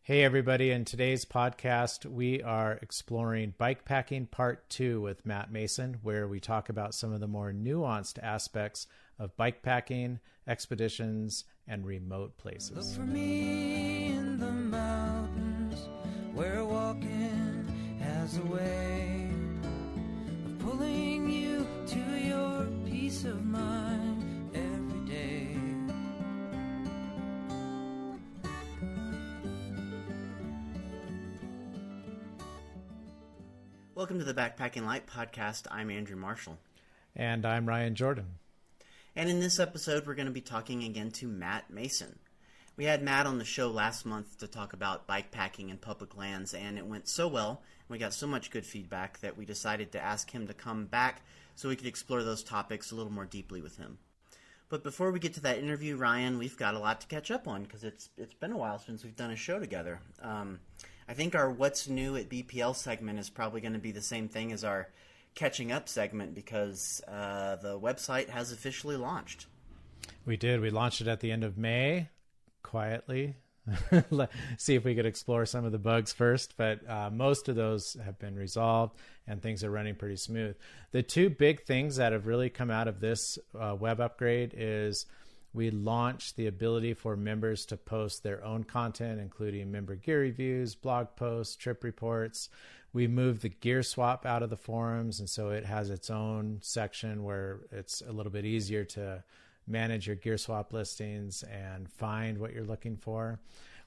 Hey, everybody. In today's podcast, we are exploring Bikepacking Part 2 with Matt Mason, where we talk about some of the more nuanced aspects of bikepacking, expeditions, and remote places. Look for me in the mountains, where walking has a way of pulling you to your peace of mind every day. Welcome to the Backpacking Light podcast. I'm Andrew Marshall. And I'm Ryan Jordan. And in this episode, we're going to be talking again to Matt Mason. We had Matt on the show last month to talk about bikepacking in public lands, and it went so well, and we got so much good feedback that we decided to ask him to come back so we could explore those topics a little more deeply with him. But before we get to that interview, Ryan, we've got a lot to catch up on because it's been a while since we've done a show together. I think our What's New at BPL segment is probably going to be the same thing as our Catching Up segment because the website has officially launched. We did. We launched it at the end of May, quietly. See if we could explore some of the bugs first, but most of those have been resolved and things are running pretty smooth. The two big things that have really come out of this web upgrade is we launched the ability for members to post their own content, including member gear reviews, blog posts, trip reports. We moved the gear swap out of the forums, and so it has its own section where it's a little bit easier to manage your gear swap listings and find what you're looking for.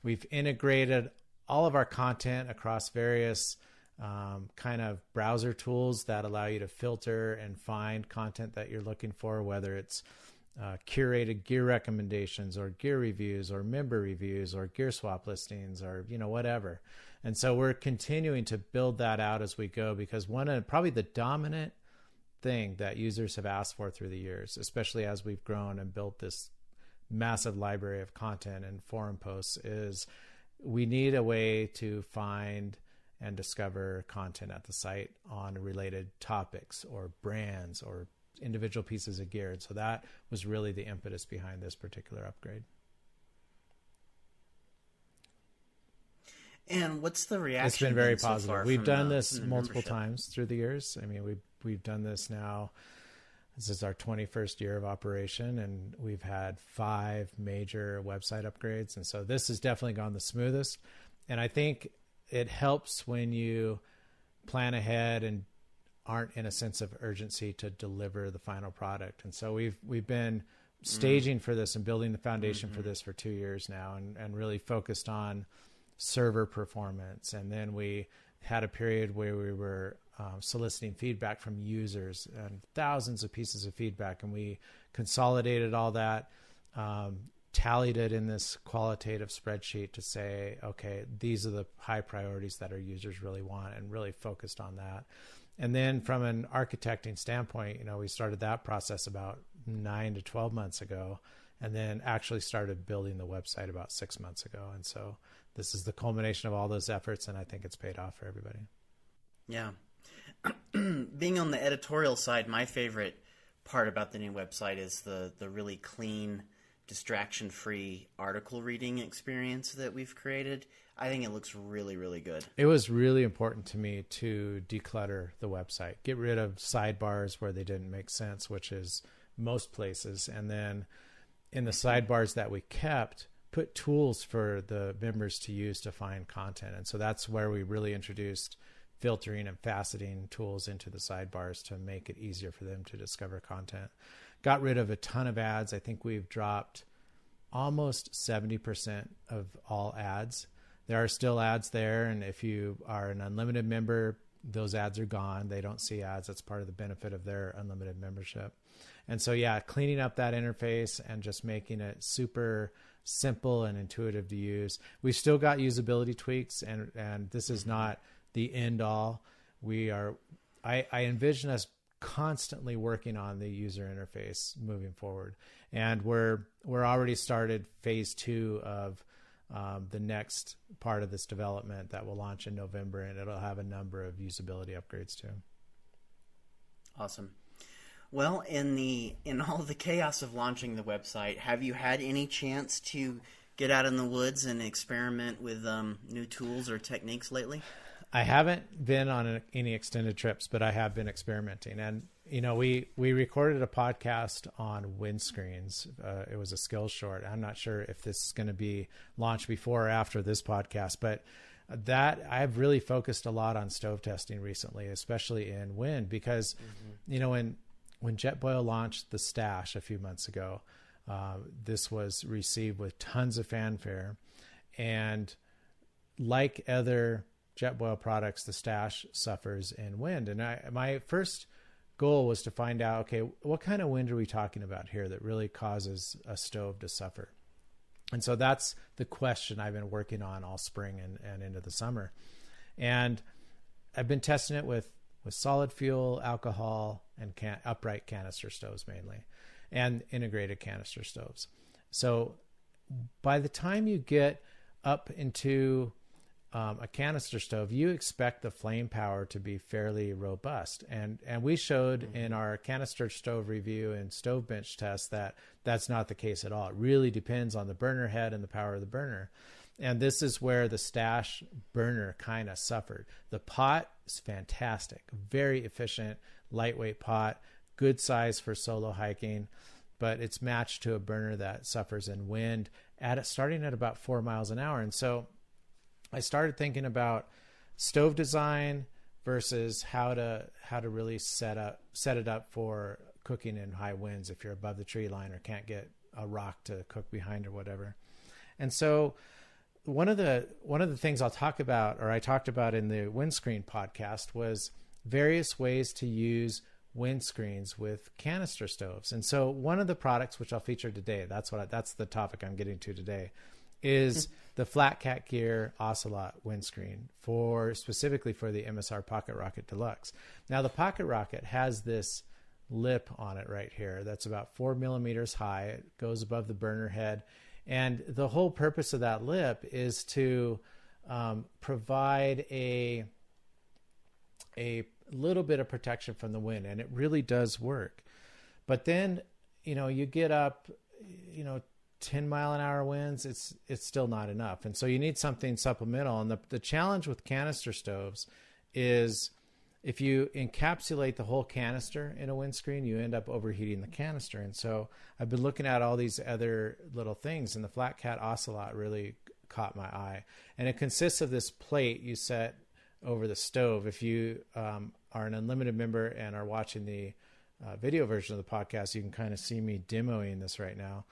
We've integrated all of our content across various kind of browser tools that allow you to filter and find content that you're looking for, whether it's curated gear recommendations or gear reviews or member reviews or gear swap listings or, whatever. And so we're continuing to build that out as we go because one of probably the dominant thing that users have asked for through the years, especially as we've grown and built this massive library of content and forum posts, is we need a way to find and discover content at the site on related topics or brands or individual pieces of gear. And so that was really the impetus behind this particular upgrade. And what's the reaction? It's been very so positive. far We've from done the this multiple membership? times through the years. I mean, we've done this now. This is our 21st year of operation, and we've had 5 major website upgrades. And so this has definitely gone the smoothest. And I think it helps when you plan ahead and aren't in a sense of urgency to deliver the final product. And so we've been staging for this and building the foundation for this for 2 years now and really focused on server performance. And then we had a period where we were soliciting feedback from users and thousands of pieces of feedback. And we consolidated all that, tallied it in this qualitative spreadsheet to say, okay, these are the high priorities that our users really want, and really focused on that. And then from an architecting standpoint, we started that process about 9 to 12 months ago, and then actually started building the website about 6 months ago. And so this is the culmination of all those efforts, and I think it's paid off for everybody. Yeah. Being on the editorial side, my favorite part about the new website is the really clean, distraction-free article reading experience that we've created. I think it looks really, really good. It was really important to me to declutter the website, get rid of sidebars where they didn't make sense, which is most places. And then in the sidebars that we kept, put tools for the members to use to find content. And so that's where we really introduced filtering and faceting tools into the sidebars to make it easier for them to discover content. Got rid of a ton of ads. I think we've dropped almost 70% of all ads. There are still ads there, and if you are an unlimited member, those ads are gone. They don't see ads. That's part of the benefit of their unlimited membership. And so, yeah, cleaning up that interface and just making it super simple and intuitive to use. We've still got usability tweaks, and this is not the end all. I envision us constantly working on the user interface moving forward. And we're already started phase 2 of the next part of this development that will launch in November, and it'll have a number of usability upgrades too. Awesome. Well, in all the chaos of launching the website, have you had any chance to get out in the woods and experiment with new tools or techniques lately? I haven't been on any extended trips, but I have been experimenting. And, we recorded a podcast on windscreens. It was a skills short. I'm not sure if this is going to be launched before or after this podcast, but that I've really focused a lot on stove testing recently, especially in wind, because, when Jetboil launched the Stash a few months ago, this was received with tons of fanfare. And like other Jetboil products, the Stash suffers in wind. And my first goal was to find out, okay, what kind of wind are we talking about here that really causes a stove to suffer? And so that's the question I've been working on all spring and into the summer. And I've been testing it with solid fuel, alcohol, and upright canister stoves mainly, and integrated canister stoves. So by the time you get up into a canister stove, you expect the flame power to be fairly robust. And we showed in our canister stove review and stove bench test that that's not the case at all. It really depends on the burner head and the power of the burner. And this is where the Stash burner kind of suffered. The pot is fantastic, very efficient, lightweight pot, good size for solo hiking, but it's matched to a burner that suffers in wind starting at about 4 miles an hour. And so I started thinking about stove design versus how to really set it up for cooking in high winds if you're above the tree line or can't get a rock to cook behind or whatever. And so one of the things I talked about in the windscreen podcast was various ways to use windscreens with canister stoves. And so one of the products which I'll feature today, that's the topic I'm getting to today, is the Flat Cat Gear Ocelot windscreen specifically for the MSR Pocket Rocket Deluxe. Now the Pocket Rocket has this lip on it right here that's about 4 millimeters high. It goes above the burner head. And the whole purpose of that lip is to provide a little bit of protection from the wind, and it really does work. But then, you get up, 10 mile an hour winds, it's still not enough. And so you need something supplemental. And the challenge with canister stoves is if you encapsulate the whole canister in a windscreen, you end up overheating the canister. And so I've been looking at all these other little things, and the Flat Cat Ocelot really caught my eye. And it consists of this plate you set over the stove. If you are an Unlimited member and are watching the video version of the podcast, you can kind of see me demoing this right now.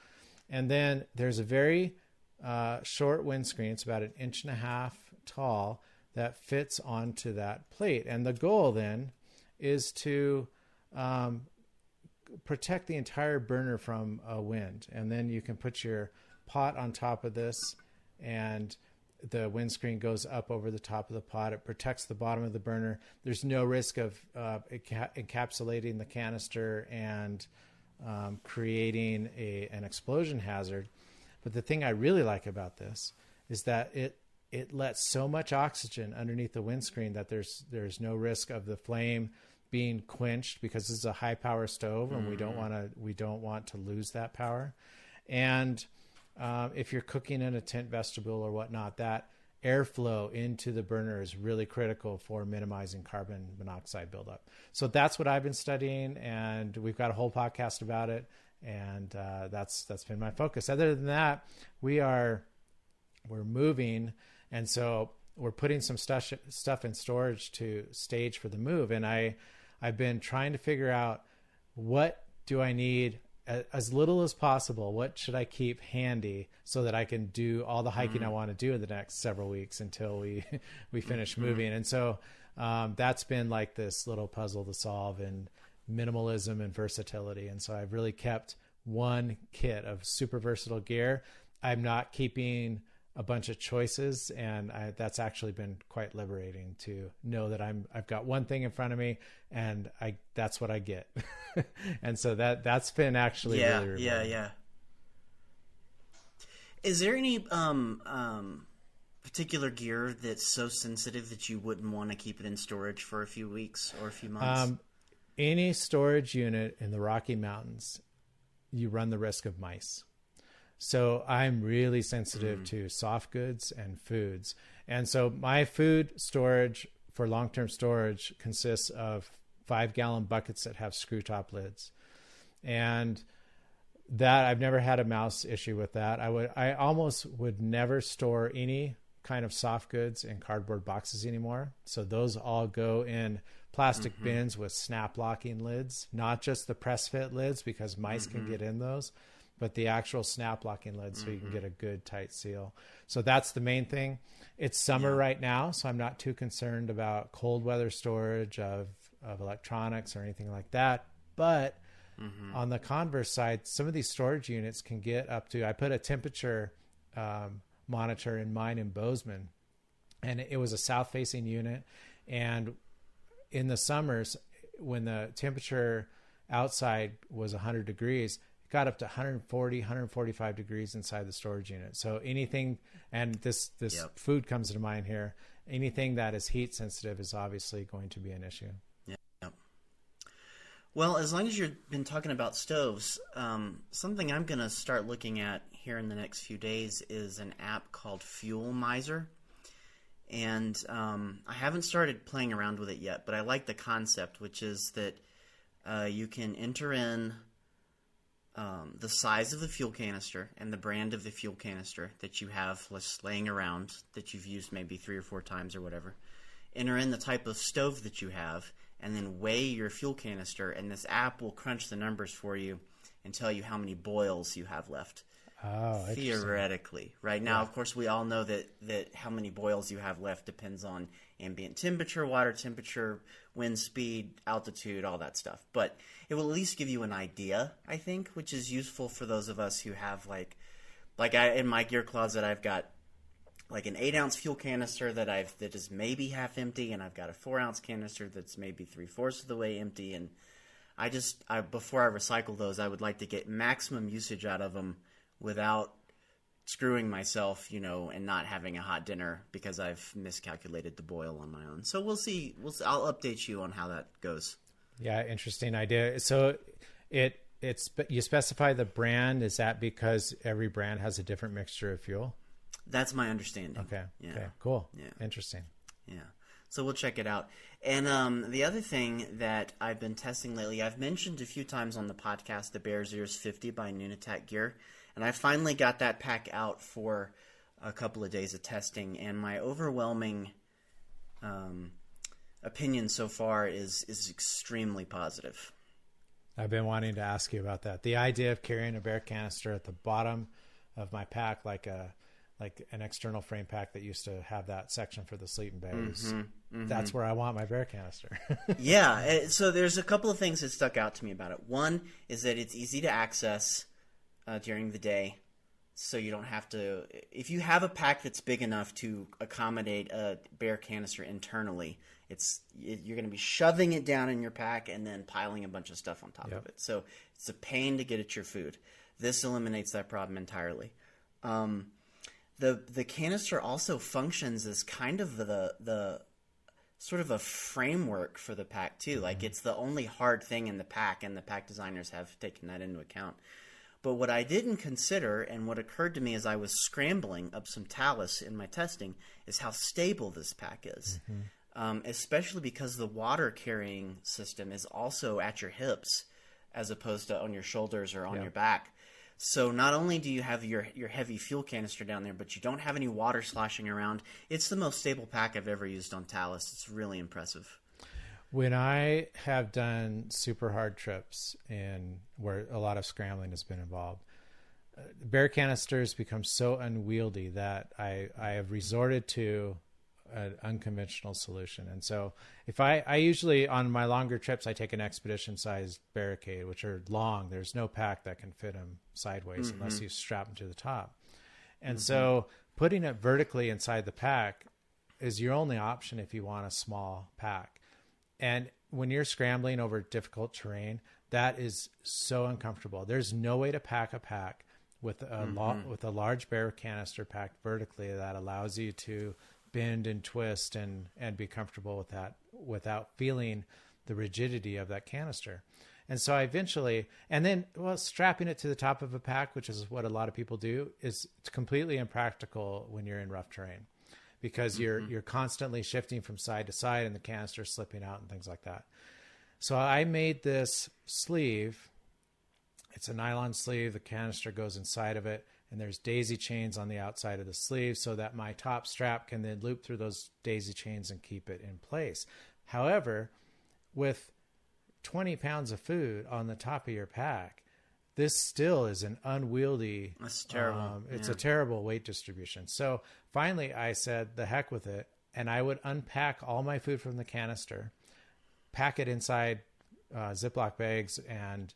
And then there's a very short windscreen. It's about 1.5 inches tall that fits onto that plate. And the goal then is to protect the entire burner from a wind. And then you can put your pot on top of this, and the windscreen goes up over the top of the pot. It protects the bottom of the burner. There's no risk of encapsulating the canister and creating an explosion hazard. But the thing I really like about this is that it lets so much oxygen underneath the windscreen that there's no risk of the flame being quenched, because this is a high power stove and we don't want to lose that power. And if you're cooking in a tent vestibule or whatnot, that airflow into the burner is really critical for minimizing carbon monoxide buildup. So that's what I've been studying, and we've got a whole podcast about it. And that's been my focus. Other than that, we're moving, and so we're putting some stuff in storage to stage for the move. And I've been trying to figure out, what do I need as little as possible? What should I keep handy so that I can do all the hiking I want to do in the next several weeks until we finish moving? And so that's been like this little puzzle to solve in minimalism and versatility. And so I've really kept one kit of super versatile gear. I'm not keeping a bunch of choices, and that's actually been quite liberating to know that I've got one thing in front of me, and that's what I get. And so that's been actually really rewarding. Yeah. Is there any particular gear that's so sensitive that you wouldn't want to keep it in storage for a few weeks or a few months? Any storage unit in the Rocky Mountains, you run the risk of mice. So I'm really sensitive to soft goods and foods. And so my food storage for long-term storage consists of 5-gallon buckets that have screw top lids. And that I've never had a mouse issue with that. I almost would never store any kind of soft goods in cardboard boxes anymore. So those all go in plastic bins with snap locking lids, not just the press fit lids because mice can get in those, but the actual snap locking lids so you can get a good tight seal. So that's the main thing. It's summer right now, so I'm not too concerned about cold weather storage of electronics or anything like that. But on the converse side, some of these storage units can get up to, I put a temperature monitor in mine in Bozeman, and it was a south facing unit. And in the summers, when the temperature outside was 100 degrees, it got up to 140, 145 degrees inside the storage unit. So anything, and this food comes to mind here, anything that is heat sensitive is obviously going to be an issue. Well, as long as you've been talking about stoves, something I'm going to start looking at here in the next few days is an app called Fuel Miser. And I haven't started playing around with it yet, but I like the concept, which is that you can enter in the size of the fuel canister and the brand of the fuel canister that you have laying around that you've used maybe 3 or 4 times or whatever. Enter in the type of stove that you have, and then weigh your fuel canister, and this app will crunch the numbers for you and tell you how many boils you have left. Oh, theoretically. Right now, of course, we all know that how many boils you have left depends on ambient temperature, water temperature, wind speed, altitude, all that stuff. But it will at least give you an idea, I think, which is useful for those of us who have in my gear closet, I've got like an 8-ounce fuel canister that is maybe half empty, and I've got a 4-ounce canister that's maybe 3/4 of the way empty. And before I recycle those, I would like to get maximum usage out of them without screwing myself, and not having a hot dinner because I've miscalculated the boil on my own. So we'll see. I'll update you on how that goes. Yeah, interesting idea. So you specify the brand. Is that because every brand has a different mixture of fuel? That's my understanding. Okay. Yeah. Okay. Cool. Yeah. Interesting. Yeah. So we'll check it out. And the other thing that I've been testing lately, I've mentioned a few times on the podcast the Bears Ears 50 by Noon Attack Gear, and I finally got that pack out for a couple of days of testing, and my overwhelming opinion so far is extremely positive. I've been wanting to ask you about that. The idea of carrying a bear canister at the bottom of my pack, like an external frame pack that used to have that section for the sleeping bags. That's where I want my bear canister. Yeah. So there's a couple of things that stuck out to me about it. One is that it's easy to access during the day. So you don't have to, if you have a pack that's big enough to accommodate a bear canister internally, you're going to be shoving it down in your pack and then piling a bunch of stuff on top of it. So it's a pain to get at your food. This eliminates that problem entirely. The canister also functions as kind of the sort of a framework for the pack too. Like it's the only hard thing in the pack, and the pack designers have taken that into account. But what I didn't consider, and what occurred to me as I was scrambling up some talus in my testing, is how stable this pack is. Especially because the water carrying system is also at your hips as opposed to on your shoulders or on your back. So not only do you have your heavy fuel canister down there, but you don't have any water sloshing around. It's the most stable pack I've ever used on talus. It's really impressive. When I have done super hard trips and where a lot of scrambling has been involved, bear canisters become so unwieldy that I have resorted to an unconventional solution. And so if I usually on my longer trips, I take an expedition sized barricade, which are long. There's no pack that can fit them sideways unless you strap them to the top. And so putting it vertically inside the pack is your only option if you want a small pack. And when you're scrambling over difficult terrain, that is so uncomfortable. There's no way to pack a pack with a large bear canister packed vertically that allows you to bend and twist and be comfortable with that without feeling the rigidity of that canister. And so I eventually, and then, well, strapping it to the top of a pack, which is what a lot of people do, is completely impractical when you're in rough terrain, because you're constantly shifting from side to side and the canister slipping out and things like that. So I made this sleeve. It's a nylon sleeve. The canister goes inside of it, and there's daisy chains on the outside of the sleeve so that my top strap can then loop through those daisy chains and keep it in place. However, with 20 pounds of food on the top of your pack, this still is an unwieldy. That's terrible. It's a terrible weight distribution. So finally I said, the heck with it. And I would unpack all my food from the canister, pack it inside Ziploc bags and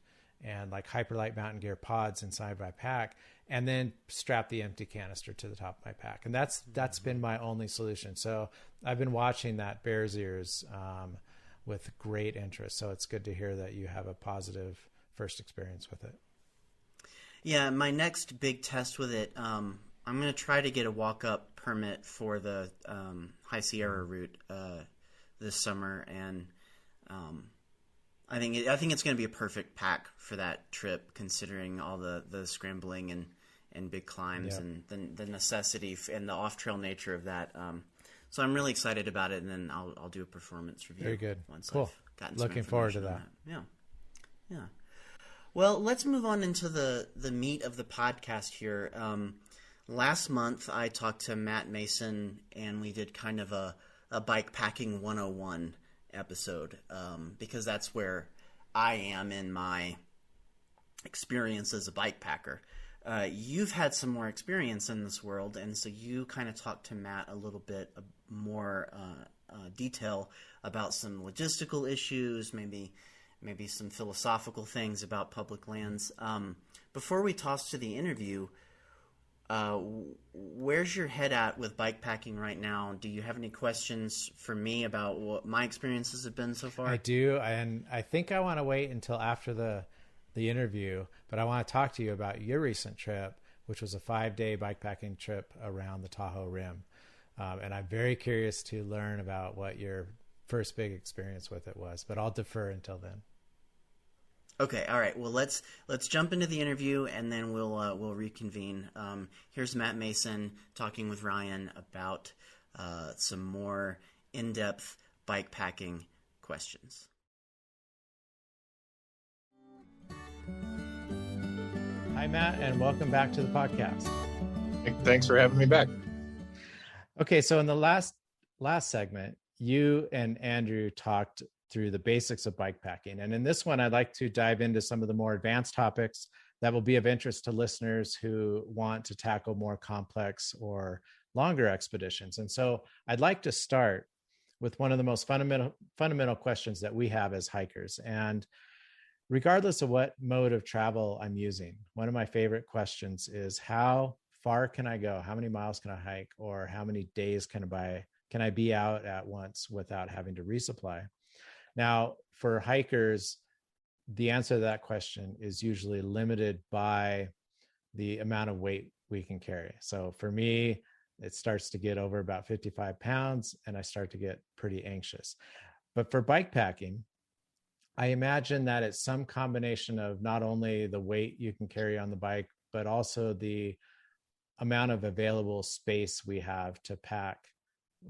like Hyperlight Mountain Gear pods inside my pack, and then strap the empty canister to the top of my pack. And that's been my only solution. So I've been watching that Bear's Ears with great interest. So it's good to hear that you have a positive first experience with it. Yeah, my next big test with it, I'm going to try to get a walk-up permit for the High Sierra route this summer, and I think it's going to be a perfect pack for that trip, considering all the scrambling and big climbs and the necessity and the off-trail nature of that. So I'm really excited about it, and then I'll do a performance review. Very good. Once Cool. I've gotten some Looking forward to information that. on Yeah. Well, let's move on into the meat of the podcast here. Last month, I talked to Matt Mason, and we did kind of a Bikepacking 101 episode, because that's where I am in my experience as a bike packer. You've had some more experience in this world, and so you kind of talked to Matt a little bit more detail about some logistical issues, maybe some philosophical things about public lands. Before we toss to the interview, where's your head at with bikepacking right now? Do you have any questions for me about what my experiences have been so far? I do, and I think I want to wait until after the interview, but I want to talk to you about your recent trip, which was a 5-day bikepacking trip around the Tahoe Rim. And I'm very curious to learn about what your first big experience with it was, but I'll defer until then. Okay, all right. Well, let's jump into the interview, and then we'll reconvene. Here's Matt Mason talking with Ryan about some more in-depth bikepacking questions. Hi, Matt, and welcome back to the podcast. Thanks for having me back. Okay, so in the last segment, you and Andrew talked through the basics of bikepacking. And in this one, I'd like to dive into some of the more advanced topics that will be of interest to listeners who want to tackle more complex or longer expeditions. And so I'd like to start with one of the most fundamental questions that we have as hikers. And regardless of what mode of travel I'm using, one of my favorite questions is, how far can I go? How many miles can I hike? Or how many days can I be out at once without having to resupply? Now, for hikers, the answer to that question is usually limited by the amount of weight we can carry. So for me, it starts to get over about 55 pounds, and I start to get pretty anxious. But for bikepacking, I imagine that it's some combination of not only the weight you can carry on the bike, but also the amount of available space we have to pack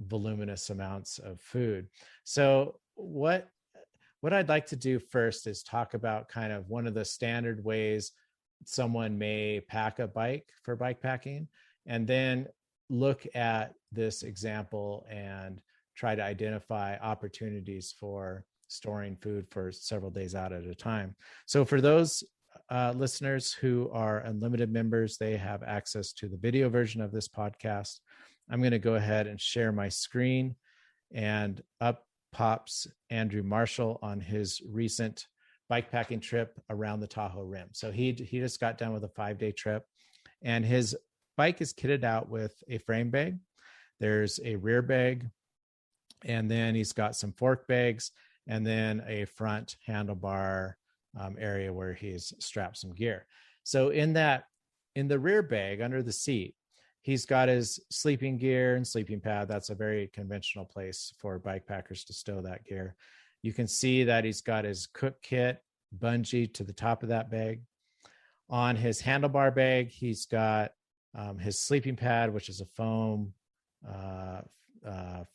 voluminous amounts of food. So what I'd like to do first is talk about kind of one of the standard ways someone may pack a bike for bikepacking, and then look at this example and try to identify opportunities for storing food for several days out at a time. So for those listeners who are Unlimited members, they have access to the video version of this podcast. I'm going to go ahead and share my screen, and up pops Andrew Marshall on his recent bikepacking trip around the Tahoe Rim. So he just got done with a 5-day trip, and his bike is kitted out with a frame bag. There's a rear bag, and then he's got some fork bags, and then a front handlebar area where he's strapped some gear. So in the rear bag under the seat, he's got his sleeping gear and sleeping pad. That's a very conventional place for bikepackers to stow that gear. You can see that he's got his cook kit bungee to the top of that bag. On his handlebar bag, he's got his sleeping pad, which is a foam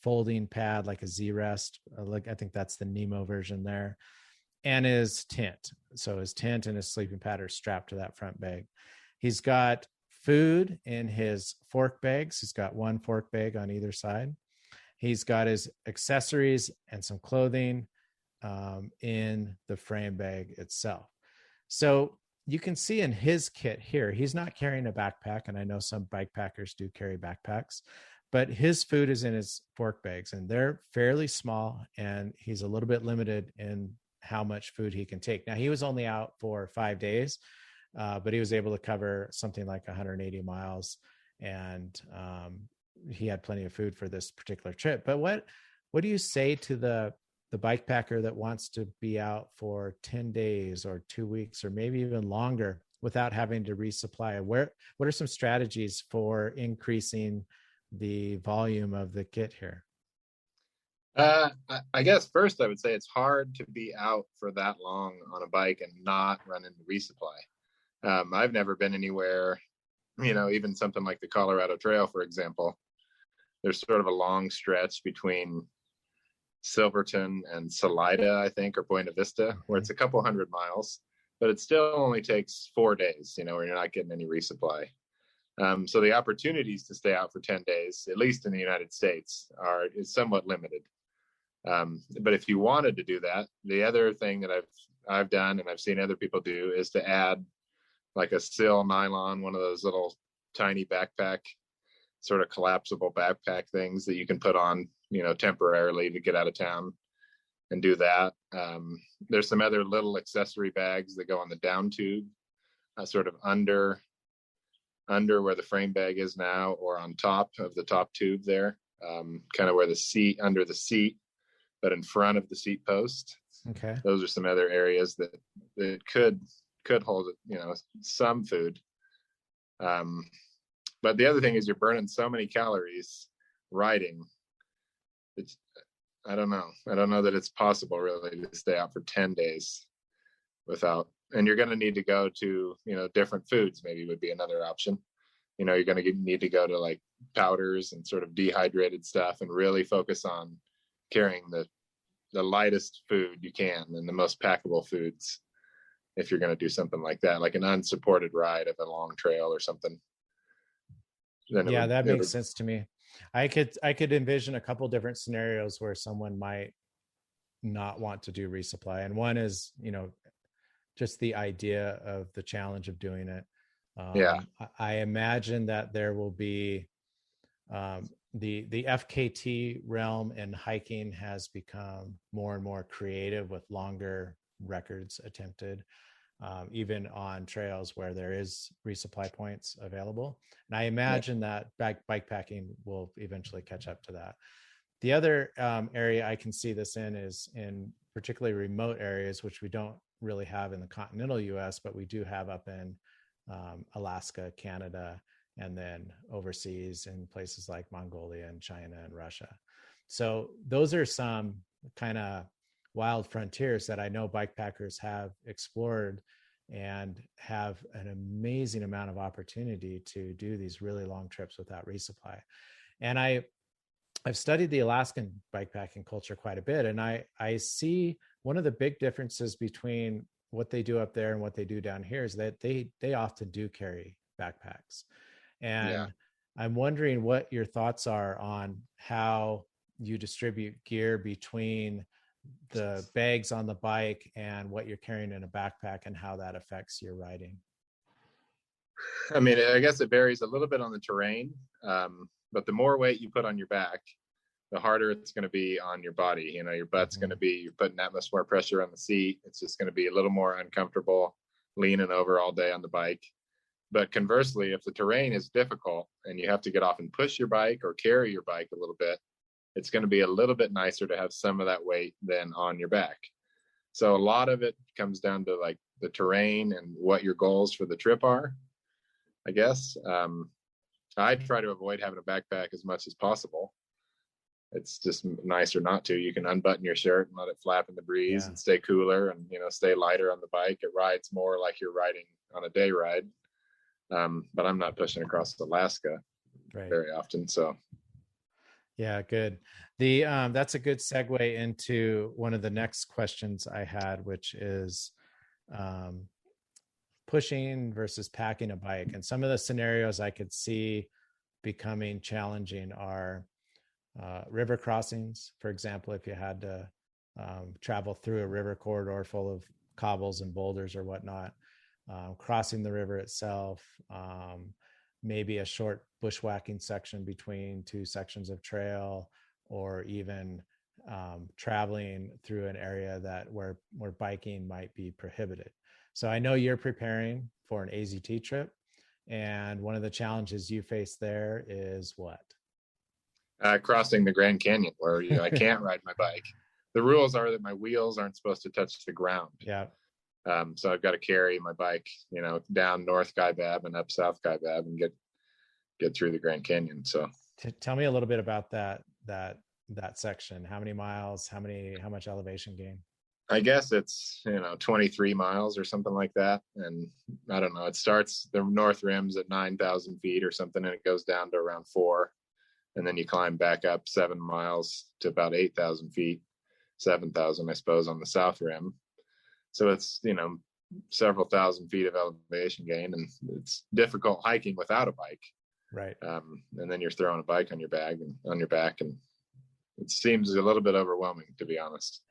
folding pad, like a Z-Rest. I think that's the Nemo version there. And his tent. So his tent and his sleeping pad are strapped to that front bag. He's got food in his fork bags. He's got one fork bag on either side. He's got his accessories and some clothing in the frame bag itself. So you can see in his kit here, he's not carrying a backpack. And I know some bike packers do carry backpacks, but his food is in his fork bags and they're fairly small. And he's a little bit limited in how much food he can take. Now, he was only out for 5 days, but he was able to cover something like 180 miles. And he had plenty of food for this particular trip. But what do you say to the bike packer that wants to be out for 10 days or 2 weeks or maybe even longer without having to resupply? What are some strategies for increasing the volume of the kit here? I guess first I would say it's hard to be out for that long on a bike and not run into resupply. I've never been anywhere, even something like the Colorado Trail, for example. There's sort of a long stretch between Silverton and Salida, I think, or Buena Vista, where it's a couple 100 miles, but it still only takes 4 days, where you're not getting any resupply. So the opportunities to stay out for 10 days, at least in the United States, is somewhat limited. But if you wanted to do that, the other thing that I've done and I've seen other people do is to add like a sill nylon, one of those little tiny backpack, sort of collapsible backpack things that you can put on, temporarily to get out of town and do that. There's some other little accessory bags that go on the down tube, sort of under where the frame bag is now, or on top of the top tube there, kind of where the seat, under the seat, but in front of the seat post. Okay. Those are some other areas that could hold, some food. But the other thing is you're burning so many calories riding. I don't know that it's possible really to stay out for 10 days without, and you're going to need to go to, different foods maybe would be another option. You're going to need to go to like powders and sort of dehydrated stuff and really focus on carrying the lightest food you can and the most packable foods if you're going to do something like that, like an unsupported ride of a long trail or something. Yeah, that makes sense to me. I could envision a couple different scenarios where someone might not want to do resupply. And one is, just the idea of the challenge of doing it. I imagine that there will be the FKT realm in hiking has become more and more creative with longer records attempted, even on trails where there is resupply points available. And I imagine that bikepacking will eventually catch up to that. The other area I can see this in is in particularly remote areas, which we don't really have in the continental US, but we do have up in Alaska, Canada, and then overseas in places like Mongolia and China and Russia. So those are some kind of wild frontiers that I know bikepackers have explored and have an amazing amount of opportunity to do these really long trips without resupply. And I've studied the Alaskan bikepacking culture quite a bit, and I see one of the big differences between what they do up there and what they do down here is that they often do carry backpacks. And I'm wondering what your thoughts are on how you distribute gear between the bags on the bike and what you're carrying in a backpack and how that affects your riding. I mean, I guess it varies a little bit on the terrain, but the more weight you put on your back, the harder it's going to be on your body. Your butt's going to be, you're putting that much more pressure on the seat. It's just going to be a little more uncomfortable leaning over all day on the bike. But conversely, if the terrain is difficult and you have to get off and push your bike or carry your bike a little bit, it's going to be a little bit nicer to have some of that weight than on your back. So a lot of it comes down to like the terrain and what your goals for the trip are, I guess. I try to avoid having a backpack as much as possible. it's just nicer not to. You can unbutton your shirt and let it flap in the breeze and stay cooler and, stay lighter on the bike. It rides more like you're riding on a day ride. But I'm not pushing across Alaska very often. So. Yeah, good. That's a good segue into one of the next questions I had, which is pushing versus packing a bike. And some of the scenarios I could see becoming challenging are river crossings. For example, if you had to travel through a river corridor full of cobbles and boulders or whatnot, crossing the river itself, maybe a short bushwhacking section between two sections of trail, or even traveling through an area where biking might be prohibited. So I know you're preparing for an AZT trip, and one of the challenges you face there is what? Crossing the Grand Canyon, where I can't ride my bike. The rules are that my wheels aren't supposed to touch the ground. Yeah. So I've got to carry my bike, down North Kaibab and up South Kaibab and get through the Grand Canyon. So tell me a little bit about that section. How many miles? How much elevation gain? I guess it's 23 miles or something like that. And I don't know. It starts, the North Rim's at 9,000 feet or something, and it goes down to around 4. And then you climb back up 7 miles to about 8,000 feet, 7,000, I suppose, on the South Rim. So it's, several thousand feet of elevation gain, and it's difficult hiking without a bike. Right. And then you're throwing a bike on your back, and it seems a little bit overwhelming, to be honest.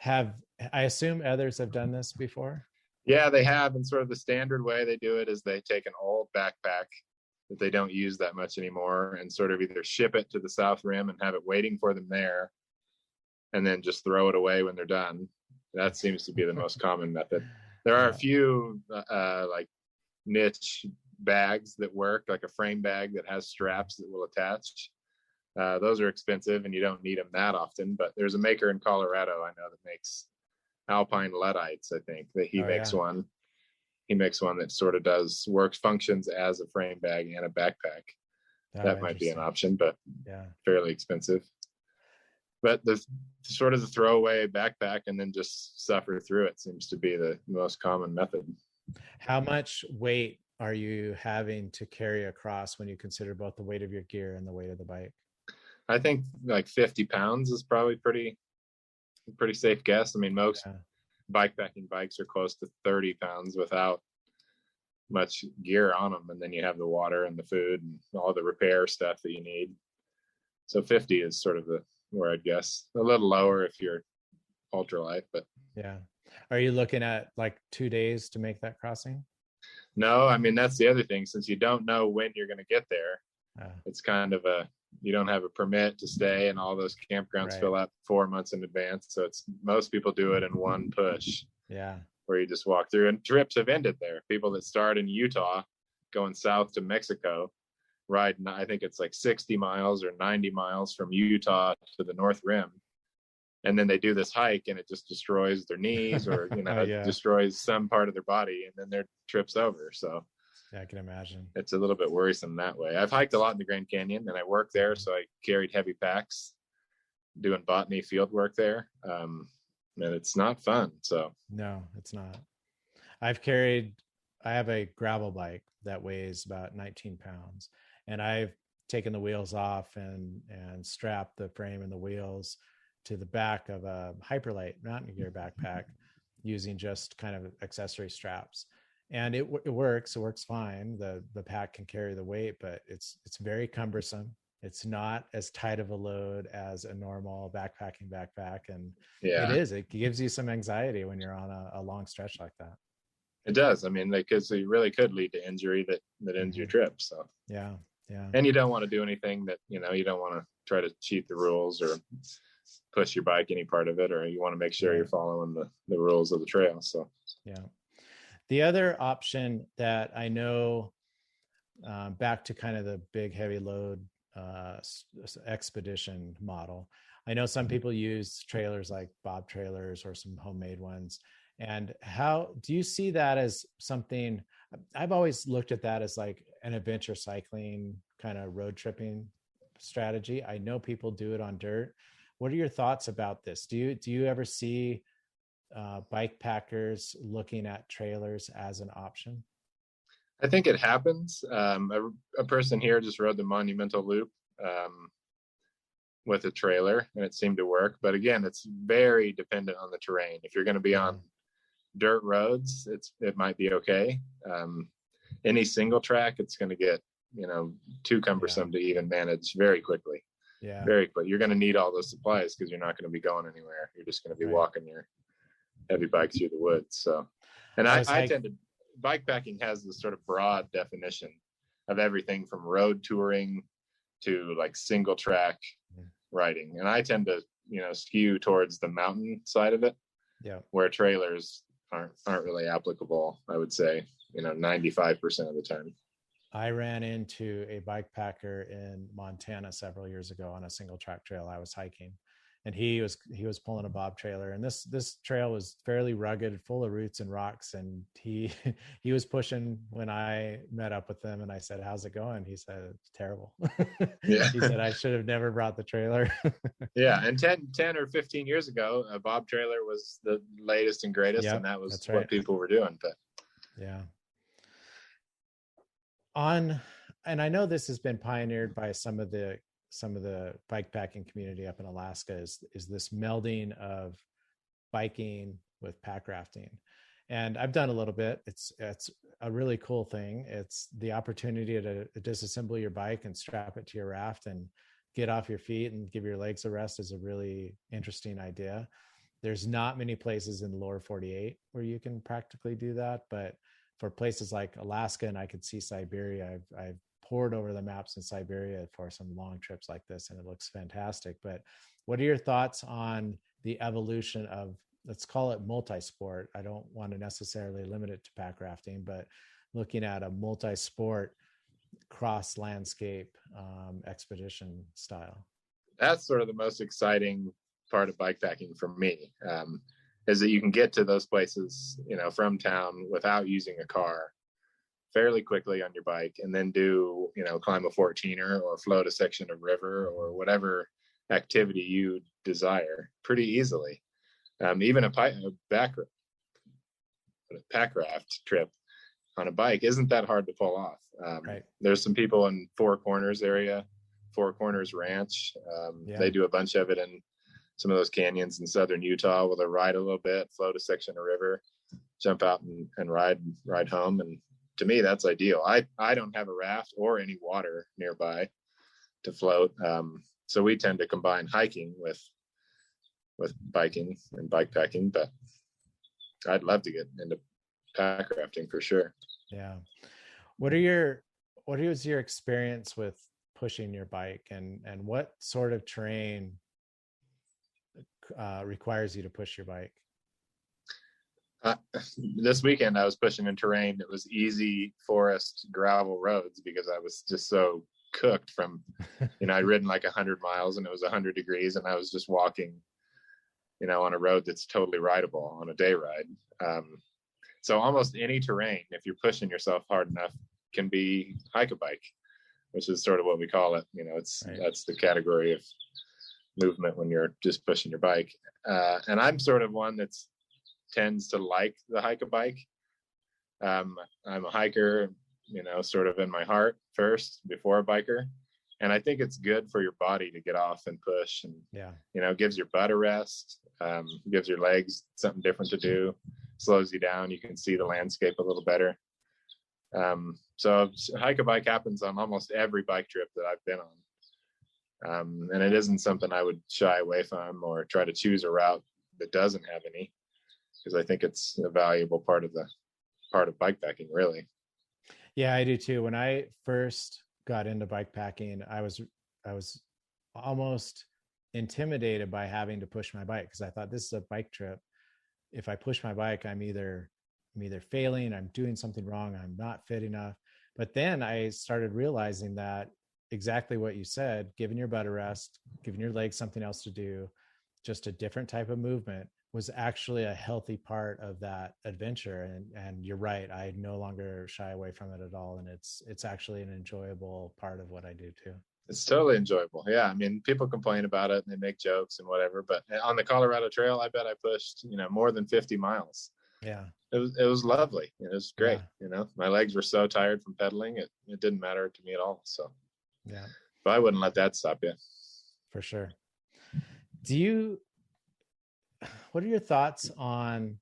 I assume others have done this before? Yeah, they have. And sort of the standard way they do it is they take an old backpack that they don't use that much anymore and sort of either ship it to the South Rim and have it waiting for them there, and then just throw it away when they're done. That seems to be the most common method. There are a few like niche bags that work, like a frame bag that has straps that will attach. Those are expensive and you don't need them that often, but there's a maker in Colorado I know that makes alpine Luddites. I think that he makes one. He makes one that sort of functions as a frame bag and a backpack. That might be an option, but fairly expensive. But the sort of the throwaway backpack and then just suffer through it seems to be the most common method. How much weight are you having to carry across when you consider both the weight of your gear and the weight of the bike? I think like 50 pounds is probably pretty safe guess. I mean, most bikepacking bikes are close to 30 pounds without much gear on them. And then you have the water and the food and all the repair stuff that you need. So 50 is sort of where I'd guess. A little lower if you're ultralight, but yeah. Are you looking at like 2 days to make that crossing? No, I mean, that's the other thing. Since you don't know when you're going to get there, it's kind of you don't have a permit to stay, and all those campgrounds fill up 4 months in advance. So most people do it in one push. Yeah. Where you just walk through, and trips have ended there. People that start in Utah going south to Mexico ride, I think it's like 60 miles or 90 miles from Utah to the North Rim. And then they do this hike and it just destroys their knees or, destroys some part of their body, and then their trip's over. So yeah, I can imagine. It's a little bit worrisome that way. I've hiked a lot in the Grand Canyon and I work there. So I carried heavy packs doing botany field work there. And it's not fun. So no, it's not. I have a gravel bike that weighs about 19 pounds, and I've taken the wheels off and strapped the frame and the wheels to the back of a hyperlight mountain gear backpack using just kind of accessory straps. And it works fine. The pack can carry the weight, but it's very cumbersome. It's not as tight of a load as a normal backpacking backpack. And it gives you some anxiety when you're on a long stretch like that. It does. I mean, because it really could lead to injury that ends your trip. So yeah. And you don't want to do anything that, you don't want to try to cheat the rules or push your bike any part of it, or you want to make sure you're following the rules of the trail. So yeah. The other option that I know, back to kind of the big heavy load expedition model, I know some people use trailers like Bob trailers or some homemade ones. And how do you see that as something? I've always looked at that as like an adventure cycling kind of road tripping strategy. I know people do it on dirt. What are your thoughts about this? Do you ever see bike packers looking at trailers as an option? I think it happens. A person here just rode the Monumental Loop with a trailer, and it seemed to work. But again, it's very dependent on the terrain. If you're going to be on dirt roads, it might be okay. Any single track, it's going to get too cumbersome to even manage very quickly. Yeah, very quick. You're going to need all those supplies because you're not going to be going anywhere. You're just going to be walking your heavy bike through the woods. So, and I tend to, bikepacking has this sort of broad definition of everything from road touring to like single track riding. And I tend to, skew towards the mountain side of it, where trailers aren't really applicable, I would say, 95% of the time. I ran into a bike packer in Montana several years ago on a single track trail. I was hiking, and he was pulling a bob trailer, and this trail was fairly rugged, full of roots and rocks. And he was pushing when I met up with him, and I said, "How's it going?" He said, "It's terrible." Yeah. He said, "I should have never brought the trailer." Yeah, and 10 or 15 years ago, a bob trailer was the latest and greatest, and that was what people were doing. But yeah. And I know this has been pioneered by some of the bike packing community up in Alaska, is this melding of biking with pack rafting. And I've done a little bit. It's a really cool thing. It's the opportunity to disassemble your bike and strap it to your raft and get off your feet and give your legs a rest is a really interesting idea. There's not many places in the lower 48 where you can practically do that, but for places like Alaska, and I could see Siberia, I've poured over the maps in Siberia for some long trips like this, and it looks fantastic. But what are your thoughts on the evolution of, let's call it multi-sport? I don't want to necessarily limit it to pack rafting, but looking at a multi-sport cross landscape expedition style. That's sort of the most exciting part of bikepacking for me. Is that you can get to those places, from town without using a car fairly quickly on your bike, and then do, climb a 14er or float a section of river or whatever activity you desire pretty easily. Even a pack raft trip on a bike isn't that hard to pull off. There's some people in Four Corners area, Four Corners Ranch. They do a bunch of it in some of those canyons in southern Utah, where they ride a little bit, float a section of river, jump out and ride home. And to me, that's ideal. I don't have a raft or any water nearby to float. So we tend to combine hiking with biking and bikepacking, but I'd love to get into pack rafting for sure. Yeah. What is your experience with pushing your bike, and what sort of terrain requires you to push your bike? This weekend I was pushing in terrain that was easy forest gravel roads because I was just so cooked from, I'd ridden like 100 miles and it was 100 degrees and I was just walking, on a road that's totally rideable on a day ride. So almost any terrain, if you're pushing yourself hard enough, can be hike a bike, which is sort of what we call it. That's the category of movement when you're just pushing your bike. And I'm sort of one that tends to like the hike a bike. I'm a hiker, sort of in my heart first before a biker. And I think it's good for your body to get off and push, and, gives your butt a rest, gives your legs something different to do, slows you down. You can see the landscape a little better. So hike a bike happens on almost every bike trip that I've been on. And it isn't something I would shy away from or try to choose a route that doesn't have any, because I think it's a valuable part of bikepacking, really. Yeah, I do too. When I first got into bikepacking, I was almost intimidated by having to push my bike, because I thought, this is a bike trip. If I push my bike, I'm either failing, I'm doing something wrong, I'm not fit enough. But then I started realizing that exactly what you said, giving your butt a rest, giving your legs something else to do, just a different type of movement, was actually a healthy part of that adventure. And you're right, I no longer shy away from it at all. And it's actually an enjoyable part of what I do too. It's totally enjoyable. Yeah. I mean, people complain about it and they make jokes and whatever, but on the Colorado Trail, I bet I pushed, more than 50 miles. Yeah. It was lovely. It was great. Yeah. My legs were so tired from pedaling. It didn't matter to me at all. So Yeah, but I wouldn't let that stop you. for sure. What are your thoughts on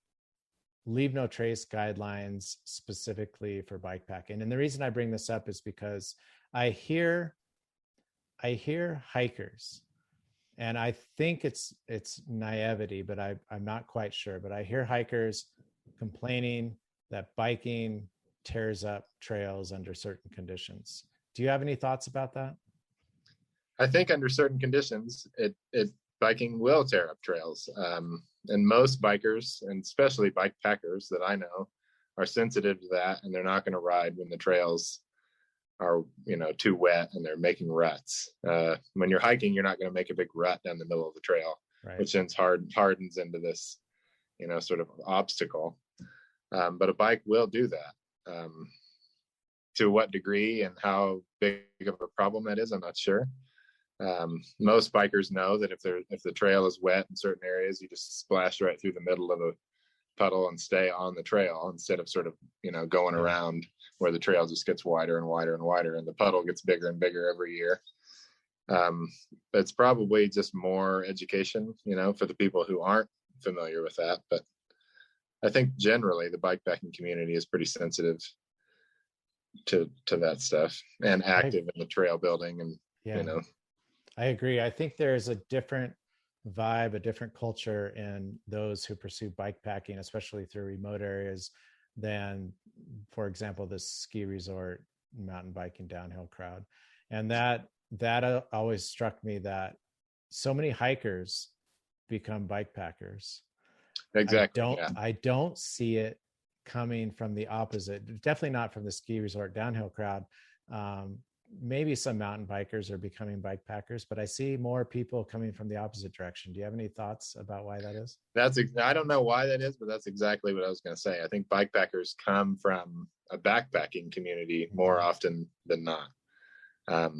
leave no trace guidelines specifically for bikepacking? And the reason I bring this up is because I hear hikers, and I think it's naivety, but I'm not quite sure, but I hear hikers complaining that biking tears up trails under certain conditions. Do you have any thoughts about that? I think under certain conditions, biking will tear up trails. And most bikers, and especially bike packers that I know, are sensitive to that, and they're not going to ride when the trails are, too wet and they're making ruts. When you're hiking, you're not going to make a big rut down the middle of the trail, Right. which then hardens into this, sort of obstacle. But a bike will do that. To what degree and how big of a problem that is, I'm not sure. Most bikers know that if the trail is wet in certain areas, you just splash right through the middle of a puddle and stay on the trail instead of sort of going around where the trail just gets wider and wider and wider and the puddle gets bigger and bigger every year. It's probably just more education for the people who aren't familiar with that, but I think generally the bikepacking community is pretty sensitive to that stuff and active in the trail building and I agree. I think there's a different vibe, a different culture in those who pursue bikepacking, especially through remote areas, than, for example, the ski resort mountain biking downhill crowd. And that always struck me, that so many hikers become bikepackers. Exactly. I don't see it coming from the opposite. Definitely not from the ski resort downhill crowd. Maybe some mountain bikers are becoming bikepackers, but I see more people coming from the opposite direction. Do you have any thoughts about why that is? I don't know why that is, but that's exactly what I was going to say. I think bikepackers come from a backpacking community more often than not. I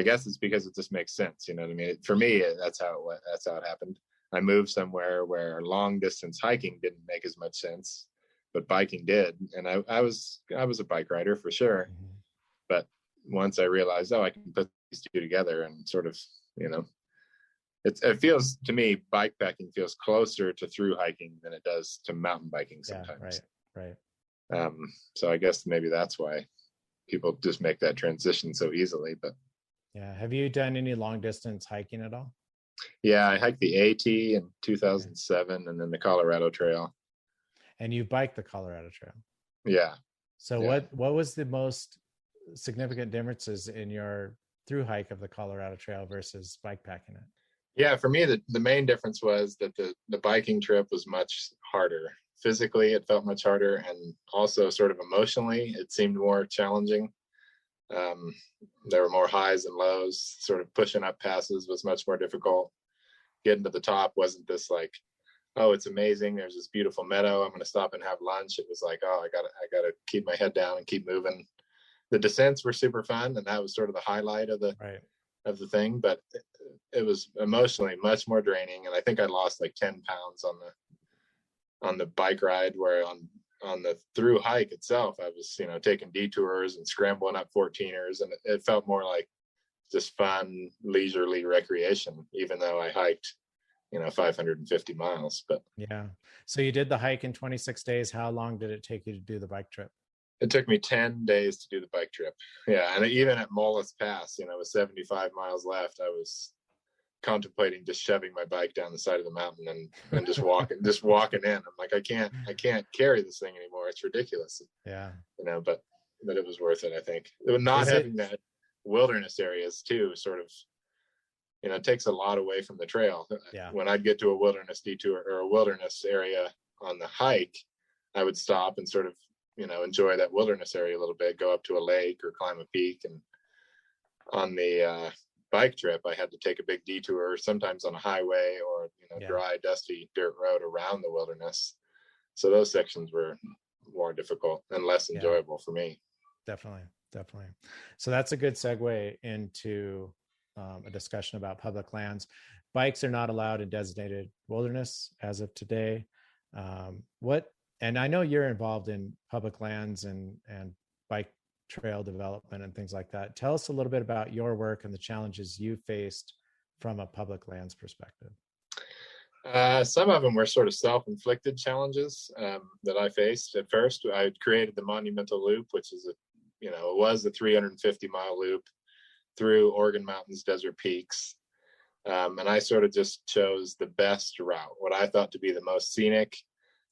guess it's because it just makes sense. You know what I mean? For me, that's how it happened. I moved somewhere where long distance hiking didn't make as much sense, but biking did. And I was a bike rider for sure. Mm-hmm. But once I realized, I can put these two together and sort of, it feels to me, bikepacking feels closer to through hiking than it does to mountain biking sometimes. Yeah, right. So I guess maybe that's why people just make that transition so easily. But yeah. Have you done any long distance hiking at all? Yeah, I hiked the AT in 2007 and then the Colorado Trail. And you biked the Colorado Trail? Yeah. So yeah. What was the most significant differences in your through hike of the Colorado Trail versus bikepacking it? Yeah, for me, the main difference was that the biking trip was much harder. Physically, it felt much harder, and also sort of emotionally, it seemed more challenging. There were more highs and lows. Sort of pushing up passes was much more difficult. Getting to the top wasn't this like, oh, it's amazing, there's this beautiful meadow, I'm going to stop and have lunch. It was like, oh, I gotta keep my head down and keep moving. The descents were super fun, and that was sort of the highlight of the thing. But it was emotionally much more draining, and I think I lost like 10 pounds on the bike ride. Where on the through hike itself, I was taking detours and scrambling up 14ers, and it felt more like just fun, leisurely recreation, even though I hiked 550 miles. But yeah, so you did the hike in 26 days. How long did it take you to do the bike trip? It took me 10 days to do the bike trip. Yeah. And even at Mullis Pass, with 75 miles left, I was contemplating just shoving my bike down the side of the mountain and just walking in. I'm like, I can't carry this thing anymore. It's ridiculous. Yeah. But it was worth it, I think. Not having that wilderness areas too, sort of, it takes a lot away from the trail. Yeah. When I'd get to a wilderness detour or a wilderness area on the hike, I would stop and sort of, enjoy that wilderness area a little bit, go up to a lake or climb a peak. And on the bike trip, I had to take a big detour, sometimes on a highway or, dry, dusty dirt road around the wilderness. So those sections were more difficult and less enjoyable for me. Definitely. Definitely. So that's a good segue into a discussion about public lands. Bikes are not allowed in designated wilderness as of today. What, and I know you're involved in public lands and bike trail development and things like that. Tell us a little bit about your work and the challenges you faced from a public lands perspective. Some of them were sort of self-inflicted challenges that I faced. At first, I created the Monumental Loop, which is it was a 350-mile loop through Oregon Mountains Desert Peaks. And I sort of just chose the best route, what I thought to be the most scenic,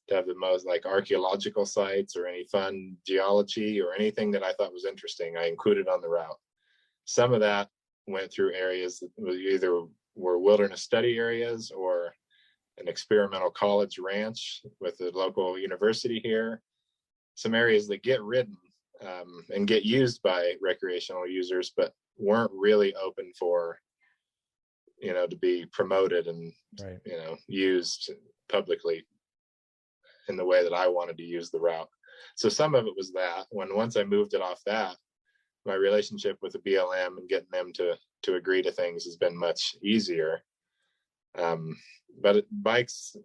to have the most like archaeological sites or any fun geology or anything that I thought was interesting, I included on the route. Some of that went through areas that either were wilderness study areas or an experimental college ranch with the local university here. Some areas that get ridden and get used by recreational users, but weren't really open for, to be promoted and, right. Used publicly in the way that I wanted to use the route. So some of it was that. Once I moved it off that, my relationship with the BLM and getting them to agree to things has been much easier. But bikes,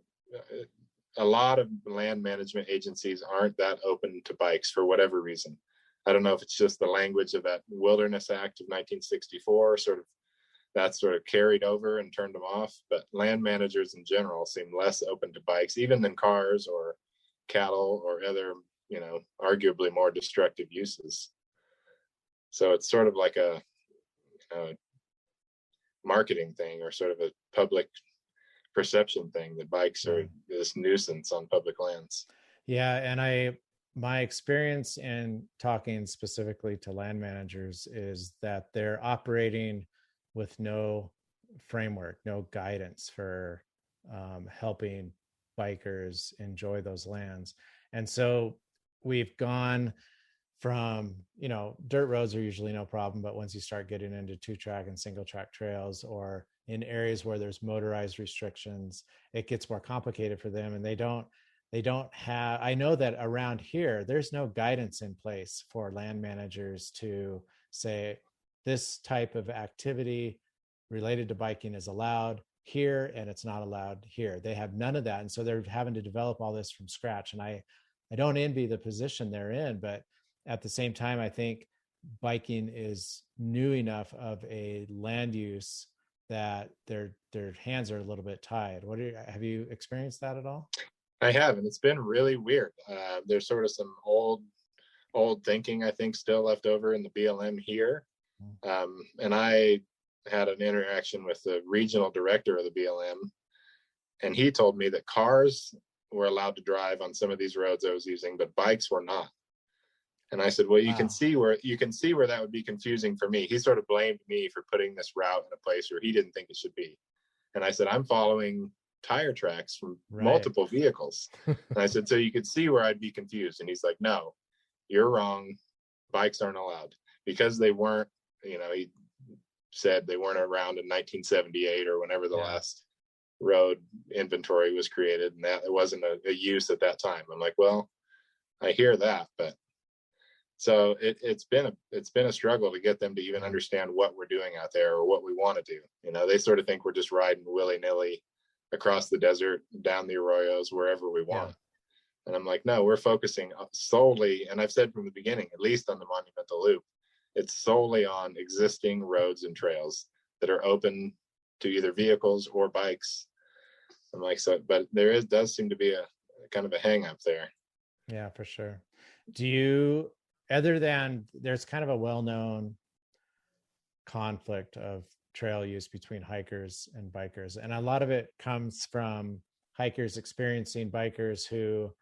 a lot of land management agencies aren't that open to bikes for whatever reason. I don't know if it's just the language of that Wilderness Act of 1964, that sort of carried over and turned them off. But land managers in general seem less open to bikes, even than cars or cattle or other, arguably more destructive uses. So it's sort of like a marketing thing or sort of a public perception thing that bikes are this nuisance on public lands. Yeah, and my experience in talking specifically to land managers is that they're operating with no framework, no guidance for helping bikers enjoy those lands. And so we've gone from, dirt roads are usually no problem, but once you start getting into 2-track and single-track trails or in areas where there's motorized restrictions, it gets more complicated for them. And they don't have, I know that around here, there's no guidance in place for land managers to say this type of activity related to biking is allowed here and it's not allowed here. They have none of that. And so they're having to develop all this from scratch. And I don't envy the position they're in, but at the same time, I think biking is new enough of a land use that their hands are a little bit tied. Have you experienced that at all? I have, and it's been really weird. There's sort of some old thinking, I think, still left over in the BLM here. And I had an interaction with the regional director of the BLM, and he told me that cars were allowed to drive on some of these roads I was using, but bikes were not. And I said, well, you can see where that would be confusing for me. He sort of blamed me for putting this route in a place where he didn't think it should be. And I said, I'm following tire tracks from multiple vehicles. And I said, so you could see where I'd be confused. And he's like, no, you're wrong. Bikes aren't allowed because they weren't, he said they weren't around in 1978 or whenever the last road inventory was created. And that it wasn't a use at that time. I'm like, well, I hear that, but so it's been a struggle to get them to even understand what we're doing out there or what we want to do. They sort of think we're just riding willy-nilly across the desert, down the arroyos, wherever we want. Yeah. And I'm like, no, we're focusing solely, and I've said from the beginning, at least on the Monumental Loop, it's solely on existing roads and trails that are open to either vehicles or bikes. I'm like, so, but does seem to be a kind of a hang up there. Yeah, for sure. Do you, other than there's kind of a well-known conflict of trail use between hikers and bikers, and a lot of it comes from hikers experiencing bikers who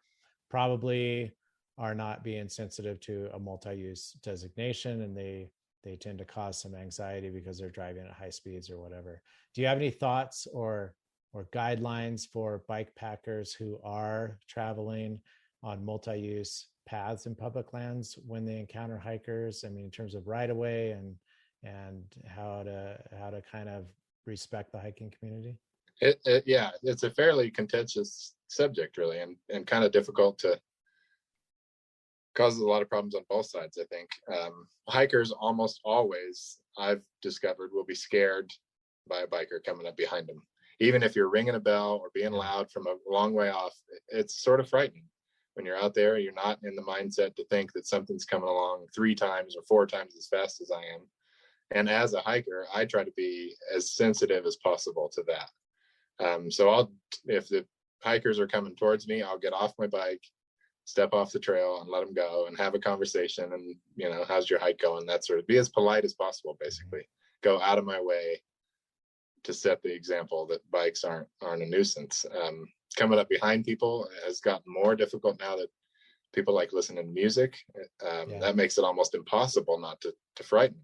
probably are not being sensitive to a multi-use designation, and they tend to cause some anxiety because they're driving at high speeds or whatever. Do you have any thoughts or guidelines for bike packers who are traveling on multi-use paths in public lands when they encounter hikers? I mean, in terms of right of way and how to kind of respect the hiking community? Yeah, it's a fairly contentious subject, really, and kind of difficult causes a lot of problems on both sides, I think. Hikers almost always, I've discovered, will be scared by a biker coming up behind them. Even if you're ringing a bell or being loud from a long way off, it's sort of frightening. When you're out there, you're not in the mindset to think that something's coming along 3 times or 4 times as fast as I am. And as a hiker, I try to be as sensitive as possible to that. So if the hikers are coming towards me, I'll get off my bike, step off the trail and let them go and have a conversation. And, how's your hike going? That sort of, be as polite as possible, basically. Go out of my way to set the example that bikes aren't a nuisance. Coming up behind people has gotten more difficult now that people like listening to music. That makes it almost impossible not to frighten them.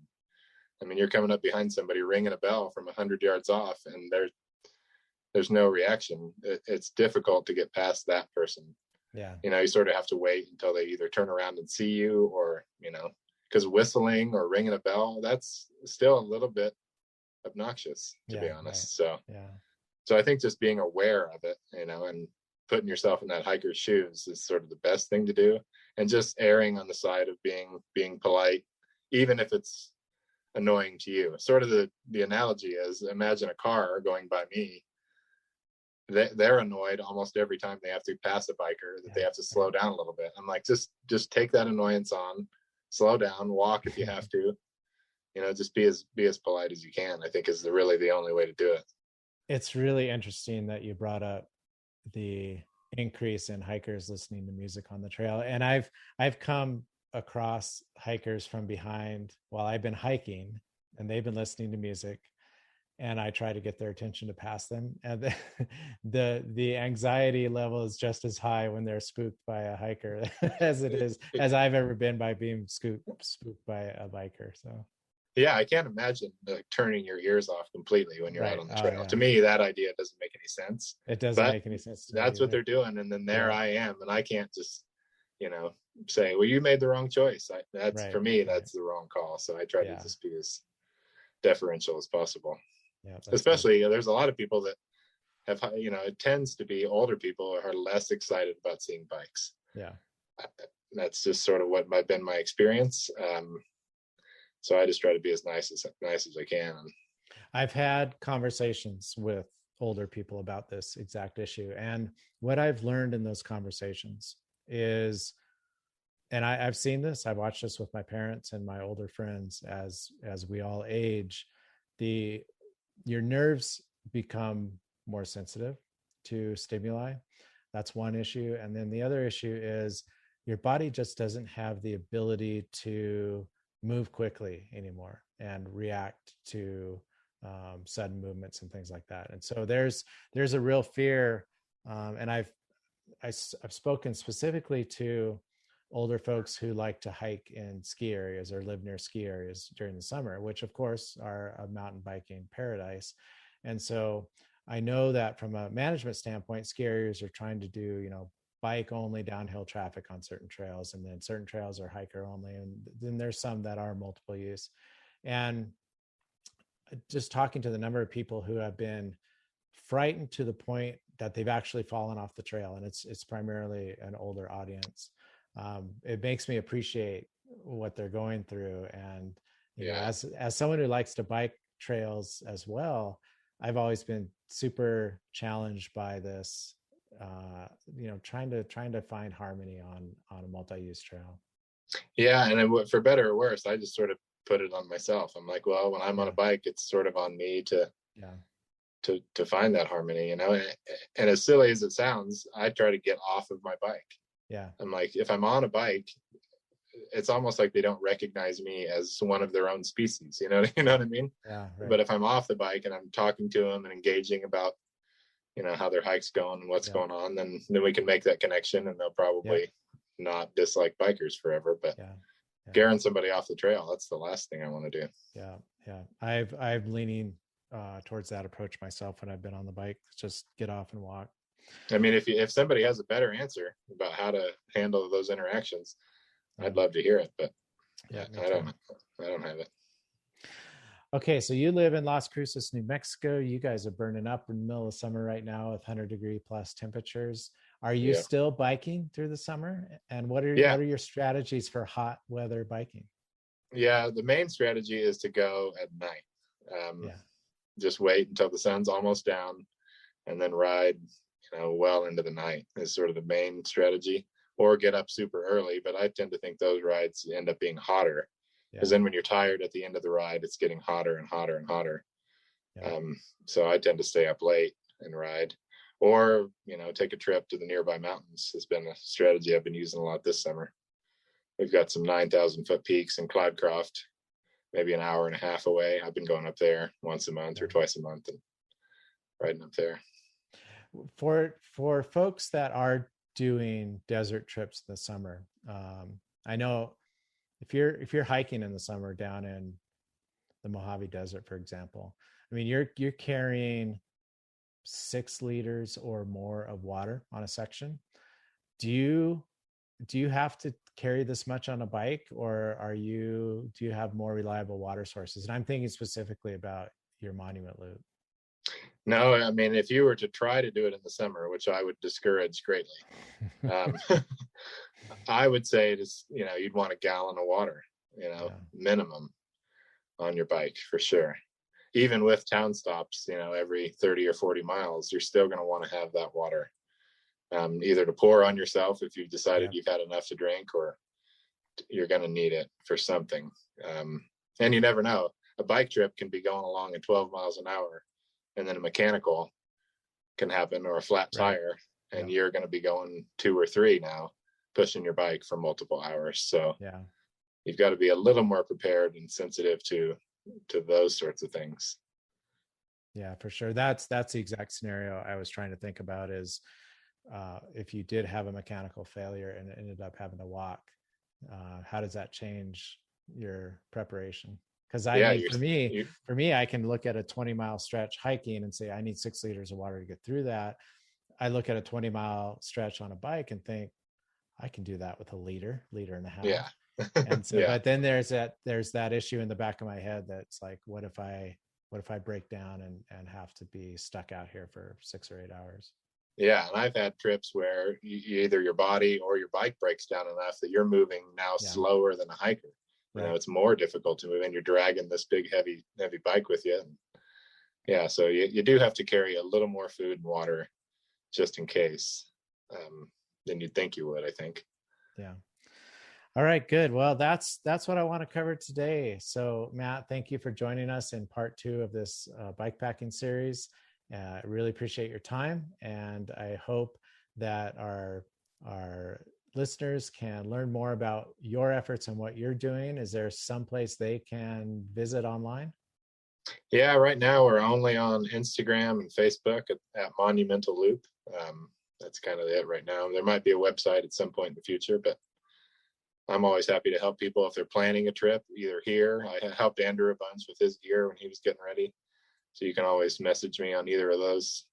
I mean, you're coming up behind somebody ringing a bell from 100 yards off and there's no reaction. It's difficult to get past that person. Yeah. You sort of have to wait until they either turn around and see you or, because whistling or ringing a bell, that's still a little bit obnoxious, to be honest. Right. So I think just being aware of it, and putting yourself in that hiker's shoes is sort of the best thing to do. And just erring on the side of being polite, even if it's annoying to you. Sort of the analogy is, imagine a car going by me. They're annoyed almost every time they have to pass a biker that they have to slow down a little bit. I'm like, just take that annoyance on, slow down, walk if you have to, just be as polite as you can, I think is really the only way to do it. It's really interesting that you brought up the increase in hikers listening to music on the trail. And I've come across hikers from behind while I've been hiking and they've been listening to music, and I try to get their attention to pass them. And the anxiety level is just as high when they're spooked by a hiker as I've ever been by being spooked by a biker. So yeah, I can't imagine turning your ears off completely when you're out on the trail. Yeah. To me, that idea doesn't make any sense. It doesn't make any sense. That's what they're doing. And then I am, and I can't just, say, well, you made the wrong choice. For me, that's the wrong call. So I try to just be as deferential as possible. Yeah, especially there's a lot of people that have, it tends to be older people who are less excited about seeing bikes. Yeah. That's just sort of what been my experience. So I just try to be as nice as I can. I've had conversations with older people about this exact issue. And what I've learned in those conversations is, and I've seen this, I've watched this with my parents and my older friends as we all age, your nerves become more sensitive to stimuli. That's one issue. And then the other issue is your body just doesn't have the ability to move quickly anymore and react to sudden movements and things like that. And so there's a real fear. And I've spoken specifically to older folks who like to hike in ski areas or live near ski areas during the summer, which of course are a mountain biking paradise. And so I know that from a management standpoint, ski areas are trying to do, bike only downhill traffic on certain trails, and then certain trails are hiker only, and then there's some that are multiple use. And just talking to the number of people who have been frightened to the point that they've actually fallen off the trail, and it's primarily an older audience. It makes me appreciate what they're going through. And as someone who likes to bike trails as well, I've always been super challenged by this, trying to find harmony on a multi-use trail. Yeah. And for better or worse, I just sort of put it on myself. I'm like, well, when I'm on a bike, it's sort of on me to find that harmony, and as silly as it sounds, I try to get off of my bike. Yeah. I'm like, if I'm on a bike, it's almost like they don't recognize me as one of their own species. You know what I mean? Yeah. Right. But if I'm off the bike and I'm talking to them and engaging about, how their hike's going and what's going on, then we can make that connection, and they'll probably not dislike bikers forever. But scaring somebody off the trail, that's the last thing I want to do. Yeah. Yeah. I'm leaning towards that approach myself when I've been on the bike. Just get off and walk. I mean, if somebody has a better answer about how to handle those interactions, I'd love to hear it, but I don't have it. Okay, so you live in Las Cruces, New Mexico. You guys are burning up in the middle of summer right now with 100-degree plus temperatures. Are you still biking through the summer? And what are your strategies for hot weather biking? Yeah, the main strategy is to go at night. Just wait until the sun's almost down and then ride, well into the night is sort of the main strategy, or get up super early. But I tend to think those rides end up being hotter, because then when you're tired at the end of the ride, it's getting hotter and hotter and hotter. So I tend to stay up late and ride, or, take a trip to the nearby mountains has been a strategy I've been using a lot this summer. We've got some 9,000 foot peaks in Cloudcroft, maybe an hour and a half away. I've been going up there once a month or twice a month and riding up there. For folks that are doing desert trips in the summer, I know if you're hiking in the summer down in the Mojave Desert, for example, I mean, you're carrying 6 liters or more of water on a section. Do you have to carry this much on a bike, or do you have more reliable water sources? And I'm thinking specifically about your Monument Loop. No, I mean, if you were to try to do it in the summer, which I would discourage greatly, I would say it is, you'd want a gallon of water, minimum on your bike for sure. Even with town stops, every 30 or 40 miles, you're still going to want to have that water, either to pour on yourself if you've decided you've had enough to drink, or you're going to need it for something. And you never know. A bike trip can be going along at 12 miles an hour, and then a mechanical can happen, or a flat tire, and you're going to be going 2 or 3 now, pushing your bike for multiple hours. So you've got to be a little more prepared and sensitive to those sorts of things. Yeah, for sure. That's the exact scenario I was trying to think about, is if you did have a mechanical failure and ended up having to walk, how does that change your preparation? Because for me, I can look at a 20-mile stretch hiking and say, I need 6 liters of water to get through that. I look at a 20-mile stretch on a bike and think, I can do that with a liter and a half. Yeah. And so, but then there's that issue in the back of my head that's like, what if I break down and have to be stuck out here for 6 or 8 hours? Yeah, and I've had trips where either your body or your bike breaks down enough that you're moving now slower than a hiker. It's more difficult to move, and you're dragging this big, heavy bike with you. And so you do have to carry a little more food and water just in case than you'd think you would, I think. Yeah. All right, good. Well, that's what I want to cover today. So, Matt, thank you for joining us in part 2 of this bikepacking series. I really appreciate your time, and I hope that our listeners can learn more about your efforts and what you're doing. Is there someplace they can visit online? Yeah, right now we're only on Instagram and Facebook at Monumental Loop. That's kind of it right now. There might be a website at some point in the future, but I'm always happy to help people if they're planning a trip, either here. I helped Andrew a bunch with his gear when he was getting ready. So you can always message me on either of those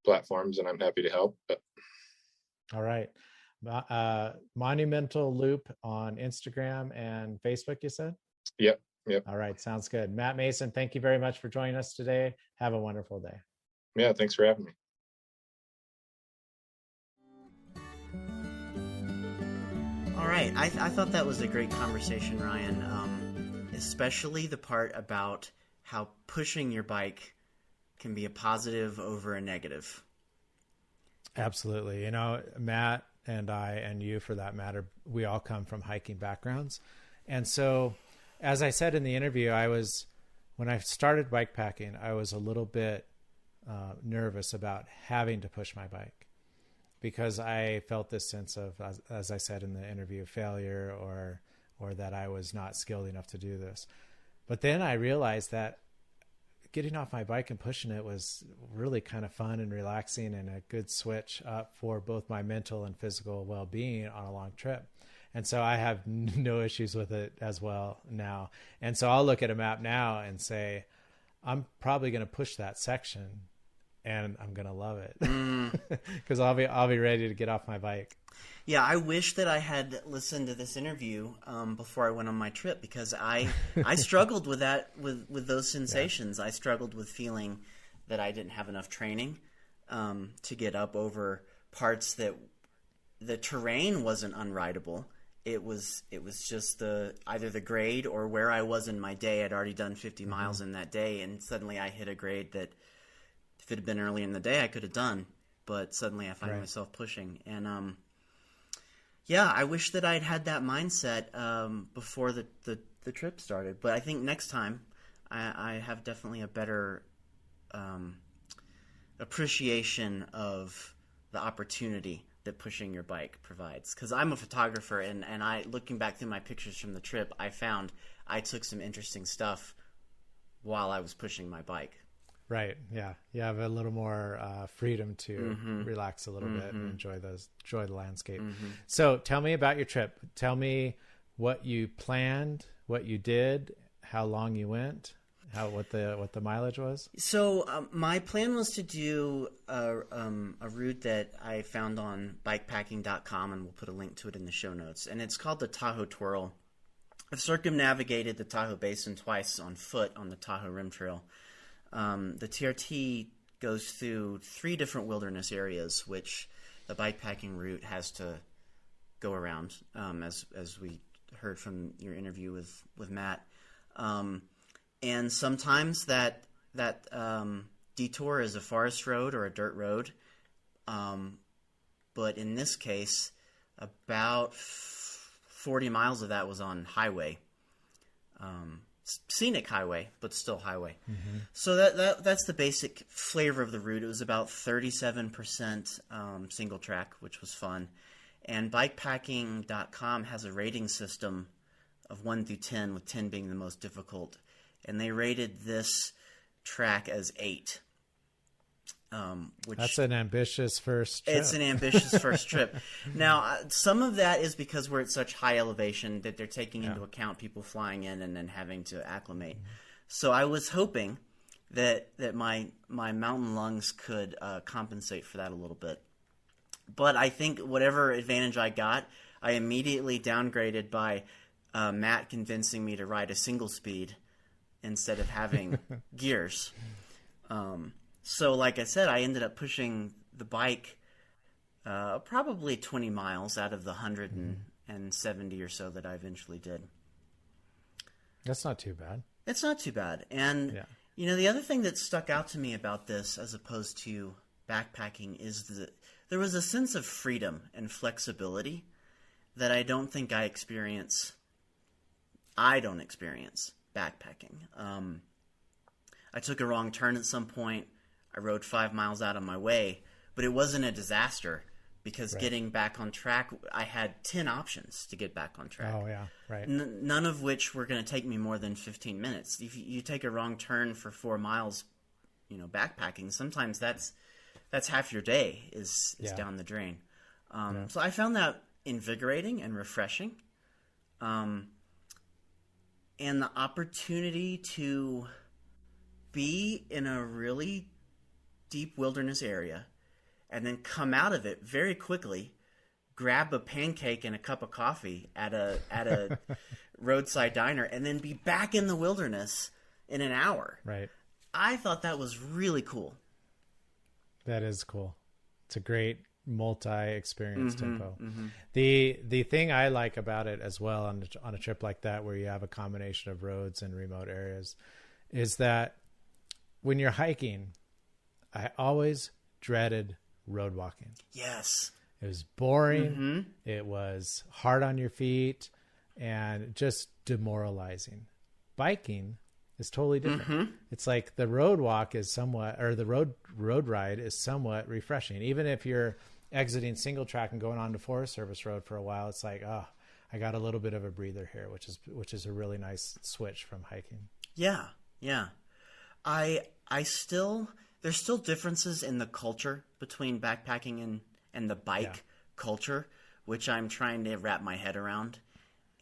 platforms, and I'm happy to help. But all right. Monumental Loop on Instagram and Facebook, you said? Yep. All right. Sounds good. Matt Mason, thank you very much for joining us today. Have a wonderful day. Yeah, thanks for having me. All right. I thought that was a great conversation, Ryan, especially the part about how pushing your bike can be a positive over a negative. Absolutely. Matt and I, and you for that matter, we all come from hiking backgrounds. And so, as I said in the interview, when I started bikepacking, I was a little bit nervous about having to push my bike, because I felt this sense of, as I said in the interview, failure or that I was not skilled enough to do this. But then I realized that getting off my bike and pushing it was really kind of fun and relaxing, and a good switch up for both my mental and physical well-being on a long trip. And so I have no issues with it as well now. And so I'll look at a map now and say, I'm probably going to push that section, and I'm going to love it because I'll be ready to get off my bike. Yeah, I wish that I had listened to this interview before I went on my trip, because I struggled with that, with those sensations. I struggled with feeling that I didn't have enough training to get up over parts that the terrain wasn't unrideable. It was just either the grade or where I was in my day. I'd already done 50 miles in that day, and suddenly I hit a grade that if it had been early in the day, I could have done. But suddenly I find myself pushing. And yeah, I wish that I'd had that mindset before the trip started. But I think next time I have definitely a better appreciation of the opportunity that pushing your bike provides. Because I'm a photographer, and looking back through my pictures from the trip, I found I took some interesting stuff while I was pushing my bike. Right. Yeah. You have a little more freedom to relax a little bit and enjoy the landscape. So tell me about your trip. Tell me what you planned, what you did, how long you went, what the mileage was. So my plan was to do a route that I found on bikepacking.com, and we'll put a link to it in the show notes. And it's called the Tahoe Twirl. I've circumnavigated the Tahoe Basin twice on foot on the Tahoe Rim Trail. The TRT goes through 3 different wilderness areas, which the bikepacking route has to go around, as we heard from your interview with Matt. And sometimes that detour is a forest road or a dirt road. But in this case, about 40 miles of that was on highway. Scenic highway, but still highway. So that's the basic flavor of the route. It was about 37% single track, which was fun. And bikepacking.com has a rating system of 1 through 10, with 10 being the most difficult. And they rated this track as 8. Which that's an ambitious first trip. It's an ambitious first trip. Now, some of that is because we're at such high elevation that they're taking into account people flying in and then having to acclimate. So I was hoping that my mountain lungs could compensate for that a little bit. But I think whatever advantage I got, I immediately downgraded by Matt convincing me to ride a single speed instead of having gears. So like I said, I ended up pushing the bike probably 20 miles out of the 170 or so that I eventually did. That's not too bad. It's not too bad. And, you know, the other thing that stuck out to me about this as opposed to backpacking is that there was a sense of freedom and flexibility that I don't think I don't experience backpacking. I took a wrong turn at some point. I rode 5 miles out of my way, but it wasn't a disaster because getting back on track, I had 10 options to get back on track. Oh, yeah, right. None of which were going to take me more than 15 minutes. If you take a wrong turn for 4 miles, you know, backpacking, sometimes that's half your day is down the drain. So I found that invigorating and refreshing. And the opportunity to be in a really deep wilderness area and then come out of it very quickly, grab a pancake and a cup of coffee at a roadside diner, and then be back in the wilderness in an hour. Right. I thought that was really cool. That is cool. It's a great multi-experience tempo. The thing I like about it as well on a trip like that, where you have a combination of roads and remote areas, is that when you're hiking, I always dreaded road walking. Yes. It was boring. It was hard on your feet and just demoralizing. Biking is totally different. It's like the road walk is somewhat, or the road ride is somewhat refreshing. Even if you're exiting single track and going on to Forest Service Road for a while, it's like, oh, I got a little bit of a breather here, which is a really nice switch from hiking. Yeah. There's still differences in the culture between backpacking and the bike culture, which I'm trying to wrap my head around.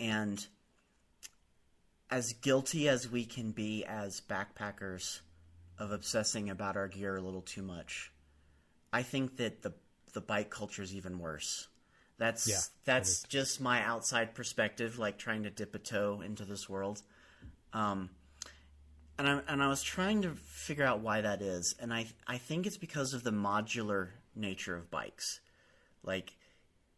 And as guilty as we can be as backpackers of obsessing about our gear a little too much, I think that the bike culture is even worse. That's just my outside perspective, like trying to dip a toe into this world. And I was trying to figure out why that is, and I think it's because of the modular nature of bikes. Like,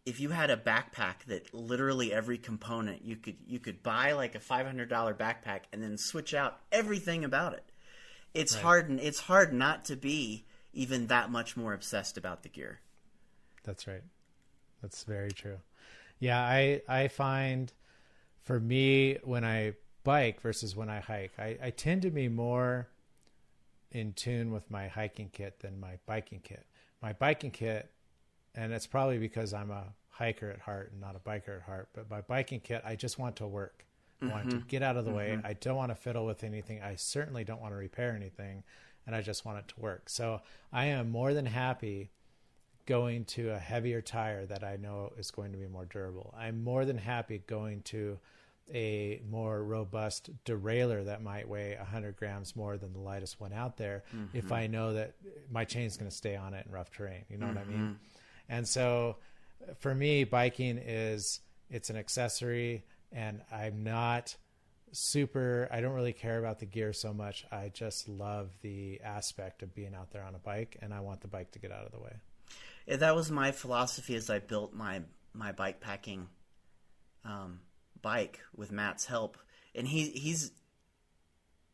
if you had a backpack that literally every component you could buy like a $500 backpack and then switch out everything about it. It's hard, and it's hard not to be even that much more obsessed about the gear. That's right. That's very true. Yeah, I find for me when I bike versus when I hike, I tend to be more in tune with my hiking kit than my biking kit. My biking kit, and it's probably because I'm a hiker at heart and not a biker at heart, but my biking kit, I just want to work. I want to get out of the way. I don't want to fiddle with anything. I certainly don't want to repair anything, and I just want it to work. So I am more than happy going to a heavier tire that I know is going to be more durable. I'm more than happy going to a more robust derailleur that might weigh 100 grams more than the lightest one out there if I know that my chain's going to stay on it in rough terrain. You know what I mean? And so for me, biking it's an accessory, and I'm not I don't really care about the gear so much. I just love the aspect of being out there on a bike, and I want the bike to get out of the way. Yeah, that was my philosophy as I built my bike packing bike with Matt's help. And he's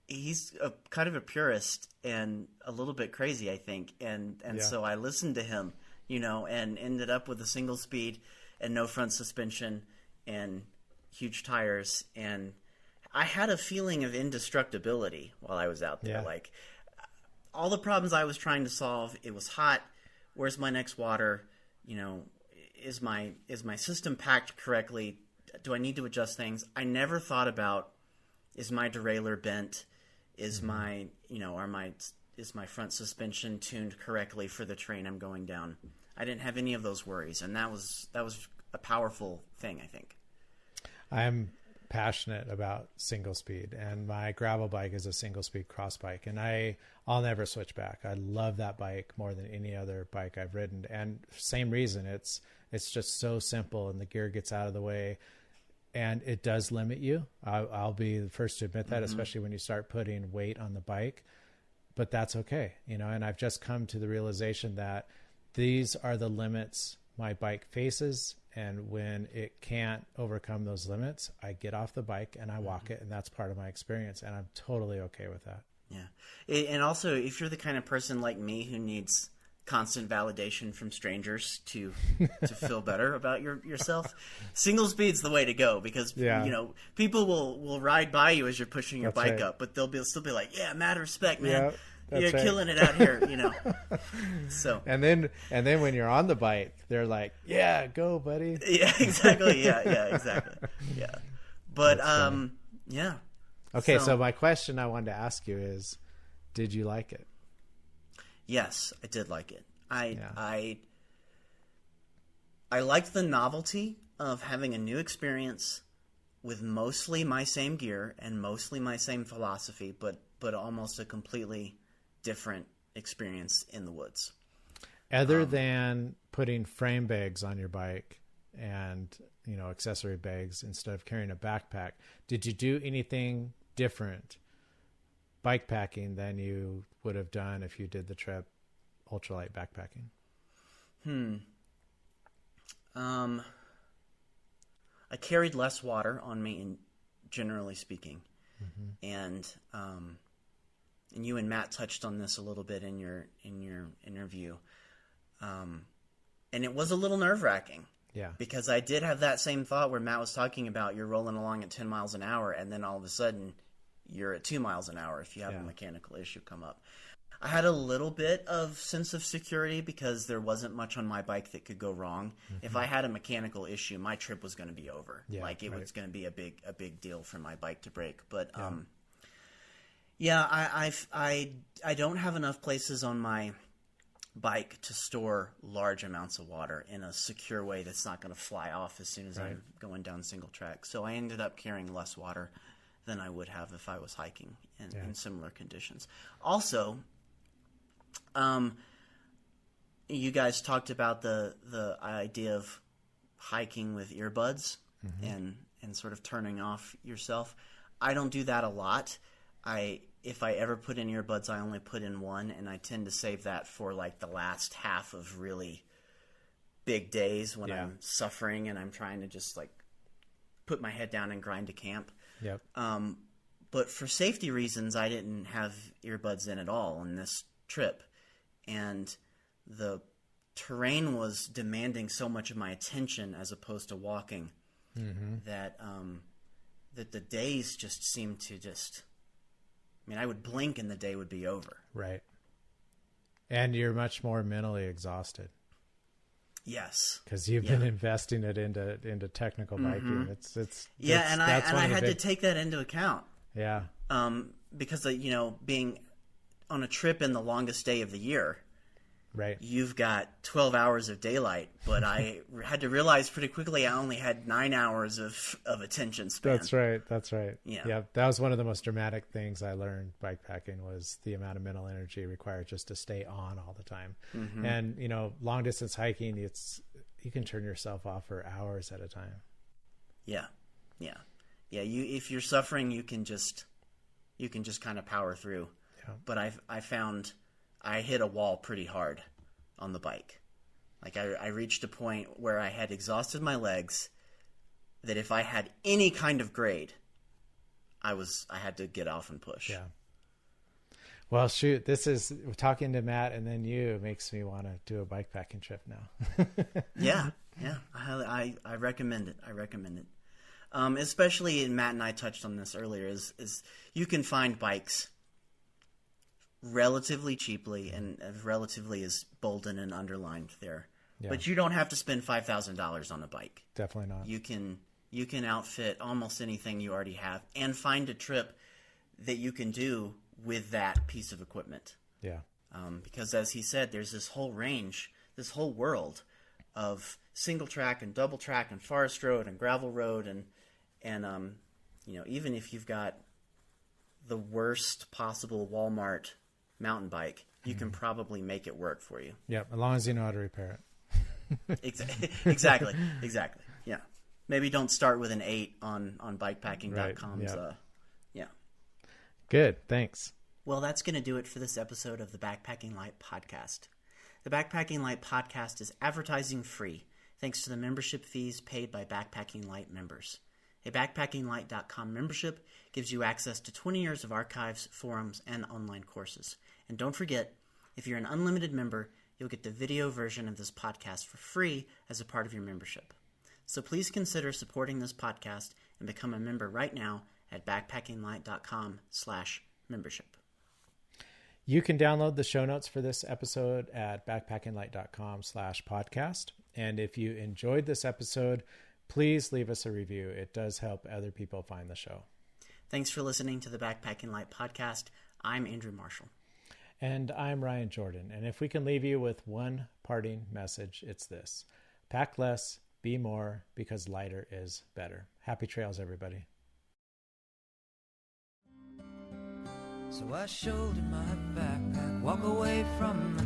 a kind of a purist and a little bit crazy, I think. And so I listened to him, and ended up with a single speed and no front suspension and huge tires. And I had a feeling of indestructibility while I was out there. Yeah. Like, all the problems I was trying to solve, it was hot. Where's my next water? Is my system packed correctly? Do I need to adjust things? I never thought about, is my derailleur bent? Is my is my front suspension tuned correctly for the terrain I'm going down? I didn't have any of those worries, and that was a powerful thing, I think. I'm passionate about single speed, and my gravel bike is a single speed cross bike, and I'll never switch back. I love that bike more than any other bike I've ridden, and same reason, it's just so simple, and the gear gets out of the way, and it does limit you. I'll be the first to admit that, especially when you start putting weight on the bike, but that's okay. And I've just come to the realization that these are the limits my bike faces, and when it can't overcome those limits, I get off the bike and I walk it, and that's part of my experience, and I'm totally okay with that. Yeah. And also, if you're the kind of person like me who needs constant validation from strangers to feel better about yourself, single speed's the way to go, because people will ride by you as you're pushing your bike up, but they'll still be like, yeah, mad respect, man. You're killing it out here, So and then when you're on the bike, they're like, "Yeah, go, buddy." Yeah, exactly. Yeah, exactly. Yeah, but yeah. Okay, so my question I wanted to ask you is, did you like it? Yes, I did like it. I liked the novelty of having a new experience with mostly my same gear and mostly my same philosophy, but almost a completely different experience in the woods. Other than putting frame bags on your bike and, accessory bags instead of carrying a backpack, did you do anything different bike packing than you would have done if you did the trip ultralight backpacking? I carried less water on me, generally speaking. And you and Matt touched on this a little bit in your interview. And it was a little nerve-wracking. Yeah. Because I did have that same thought where Matt was talking about you're rolling along at 10 miles an hour, and then all of a sudden you're at 2 miles an hour if you have a mechanical issue come up. I had a little bit of sense of security because there wasn't much on my bike that could go wrong. If I had a mechanical issue, my trip was going to be over. It was going to be a big deal for my bike to break. But I don't have enough places on my bike to store large amounts of water in a secure way that's not going to fly off as soon as I'm going down single track. So I ended up carrying less water than I would have if I was hiking in similar conditions. Also, you guys talked about the idea of hiking with earbuds and sort of turning off yourself. I don't do that a lot. If I ever put in earbuds, I only put in one, and I tend to save that for like the last half of really big days when Yeah. I'm suffering and I'm trying to just like put my head down and grind to camp. Yep. But for safety reasons, I didn't have earbuds in at all on this trip. And the terrain was demanding so much of my attention as opposed to walking that that the days just seemed to just... I mean, I would blink and the day would be over. Right. And you're much more mentally exhausted. Yes. Because you've been investing it into technical biking. It's and I had to take that into account. Yeah. Because being on a trip in the longest day of the year, right, you've got 12 hours of daylight, but I had to realize pretty quickly I only had 9 hours of attention span. That's right. Yeah. That was one of the most dramatic things I learned bikepacking, was the amount of mental energy required just to stay on all the time. And long distance hiking, you can turn yourself off for hours at a time. Yeah. If you're suffering, you can just kind of power through. Yeah. But I found I hit a wall pretty hard on the bike. Like I reached a point where I had exhausted my legs, that if I had any kind of grade, I had to get off and push. Yeah. Well, shoot, this is talking to Matt and then you makes me want to do a bikepacking trip now. Yeah. I recommend it. Especially, and Matt and I touched on this earlier, is you can find bikes relatively cheaply, and relatively is bolded and underlined there. Yeah. But you don't have to spend $5,000 on a bike. Definitely not. You can outfit almost anything you already have and find a trip that you can do with that piece of equipment. Yeah. Because as he said, there's this whole range, this whole world of single track and double track and forest road and gravel road and even if you've got the worst possible Walmart mountain bike, you can probably make it work for you. Yeah, as long as you know how to repair it. Exactly. Yeah. Maybe don't start with an 8 on bikepacking.com's. Right. Yeah. Good. Thanks. Well, that's going to do it for this episode of the Backpacking Light Podcast. The Backpacking Light Podcast is advertising free, thanks to the membership fees paid by Backpacking Light members. A BackpackingLight.com membership gives you access to 20 years of archives, forums, and online courses. And don't forget, if you're an unlimited member, you'll get the video version of this podcast for free as a part of your membership. So please consider supporting this podcast and become a member right now at BackpackingLight.com/membership. You can download the show notes for this episode at BackpackingLight.com/podcast. And if you enjoyed this episode, please leave us a review. It does help other people find the show. Thanks for listening to the Backpacking Light Podcast. I'm Andrew Marshall. And I'm Ryan Jordan. And if we can leave you with one parting message, it's this: pack less, be more, because lighter is better. Happy trails, everybody. So I shoulder my backpack, walk away from the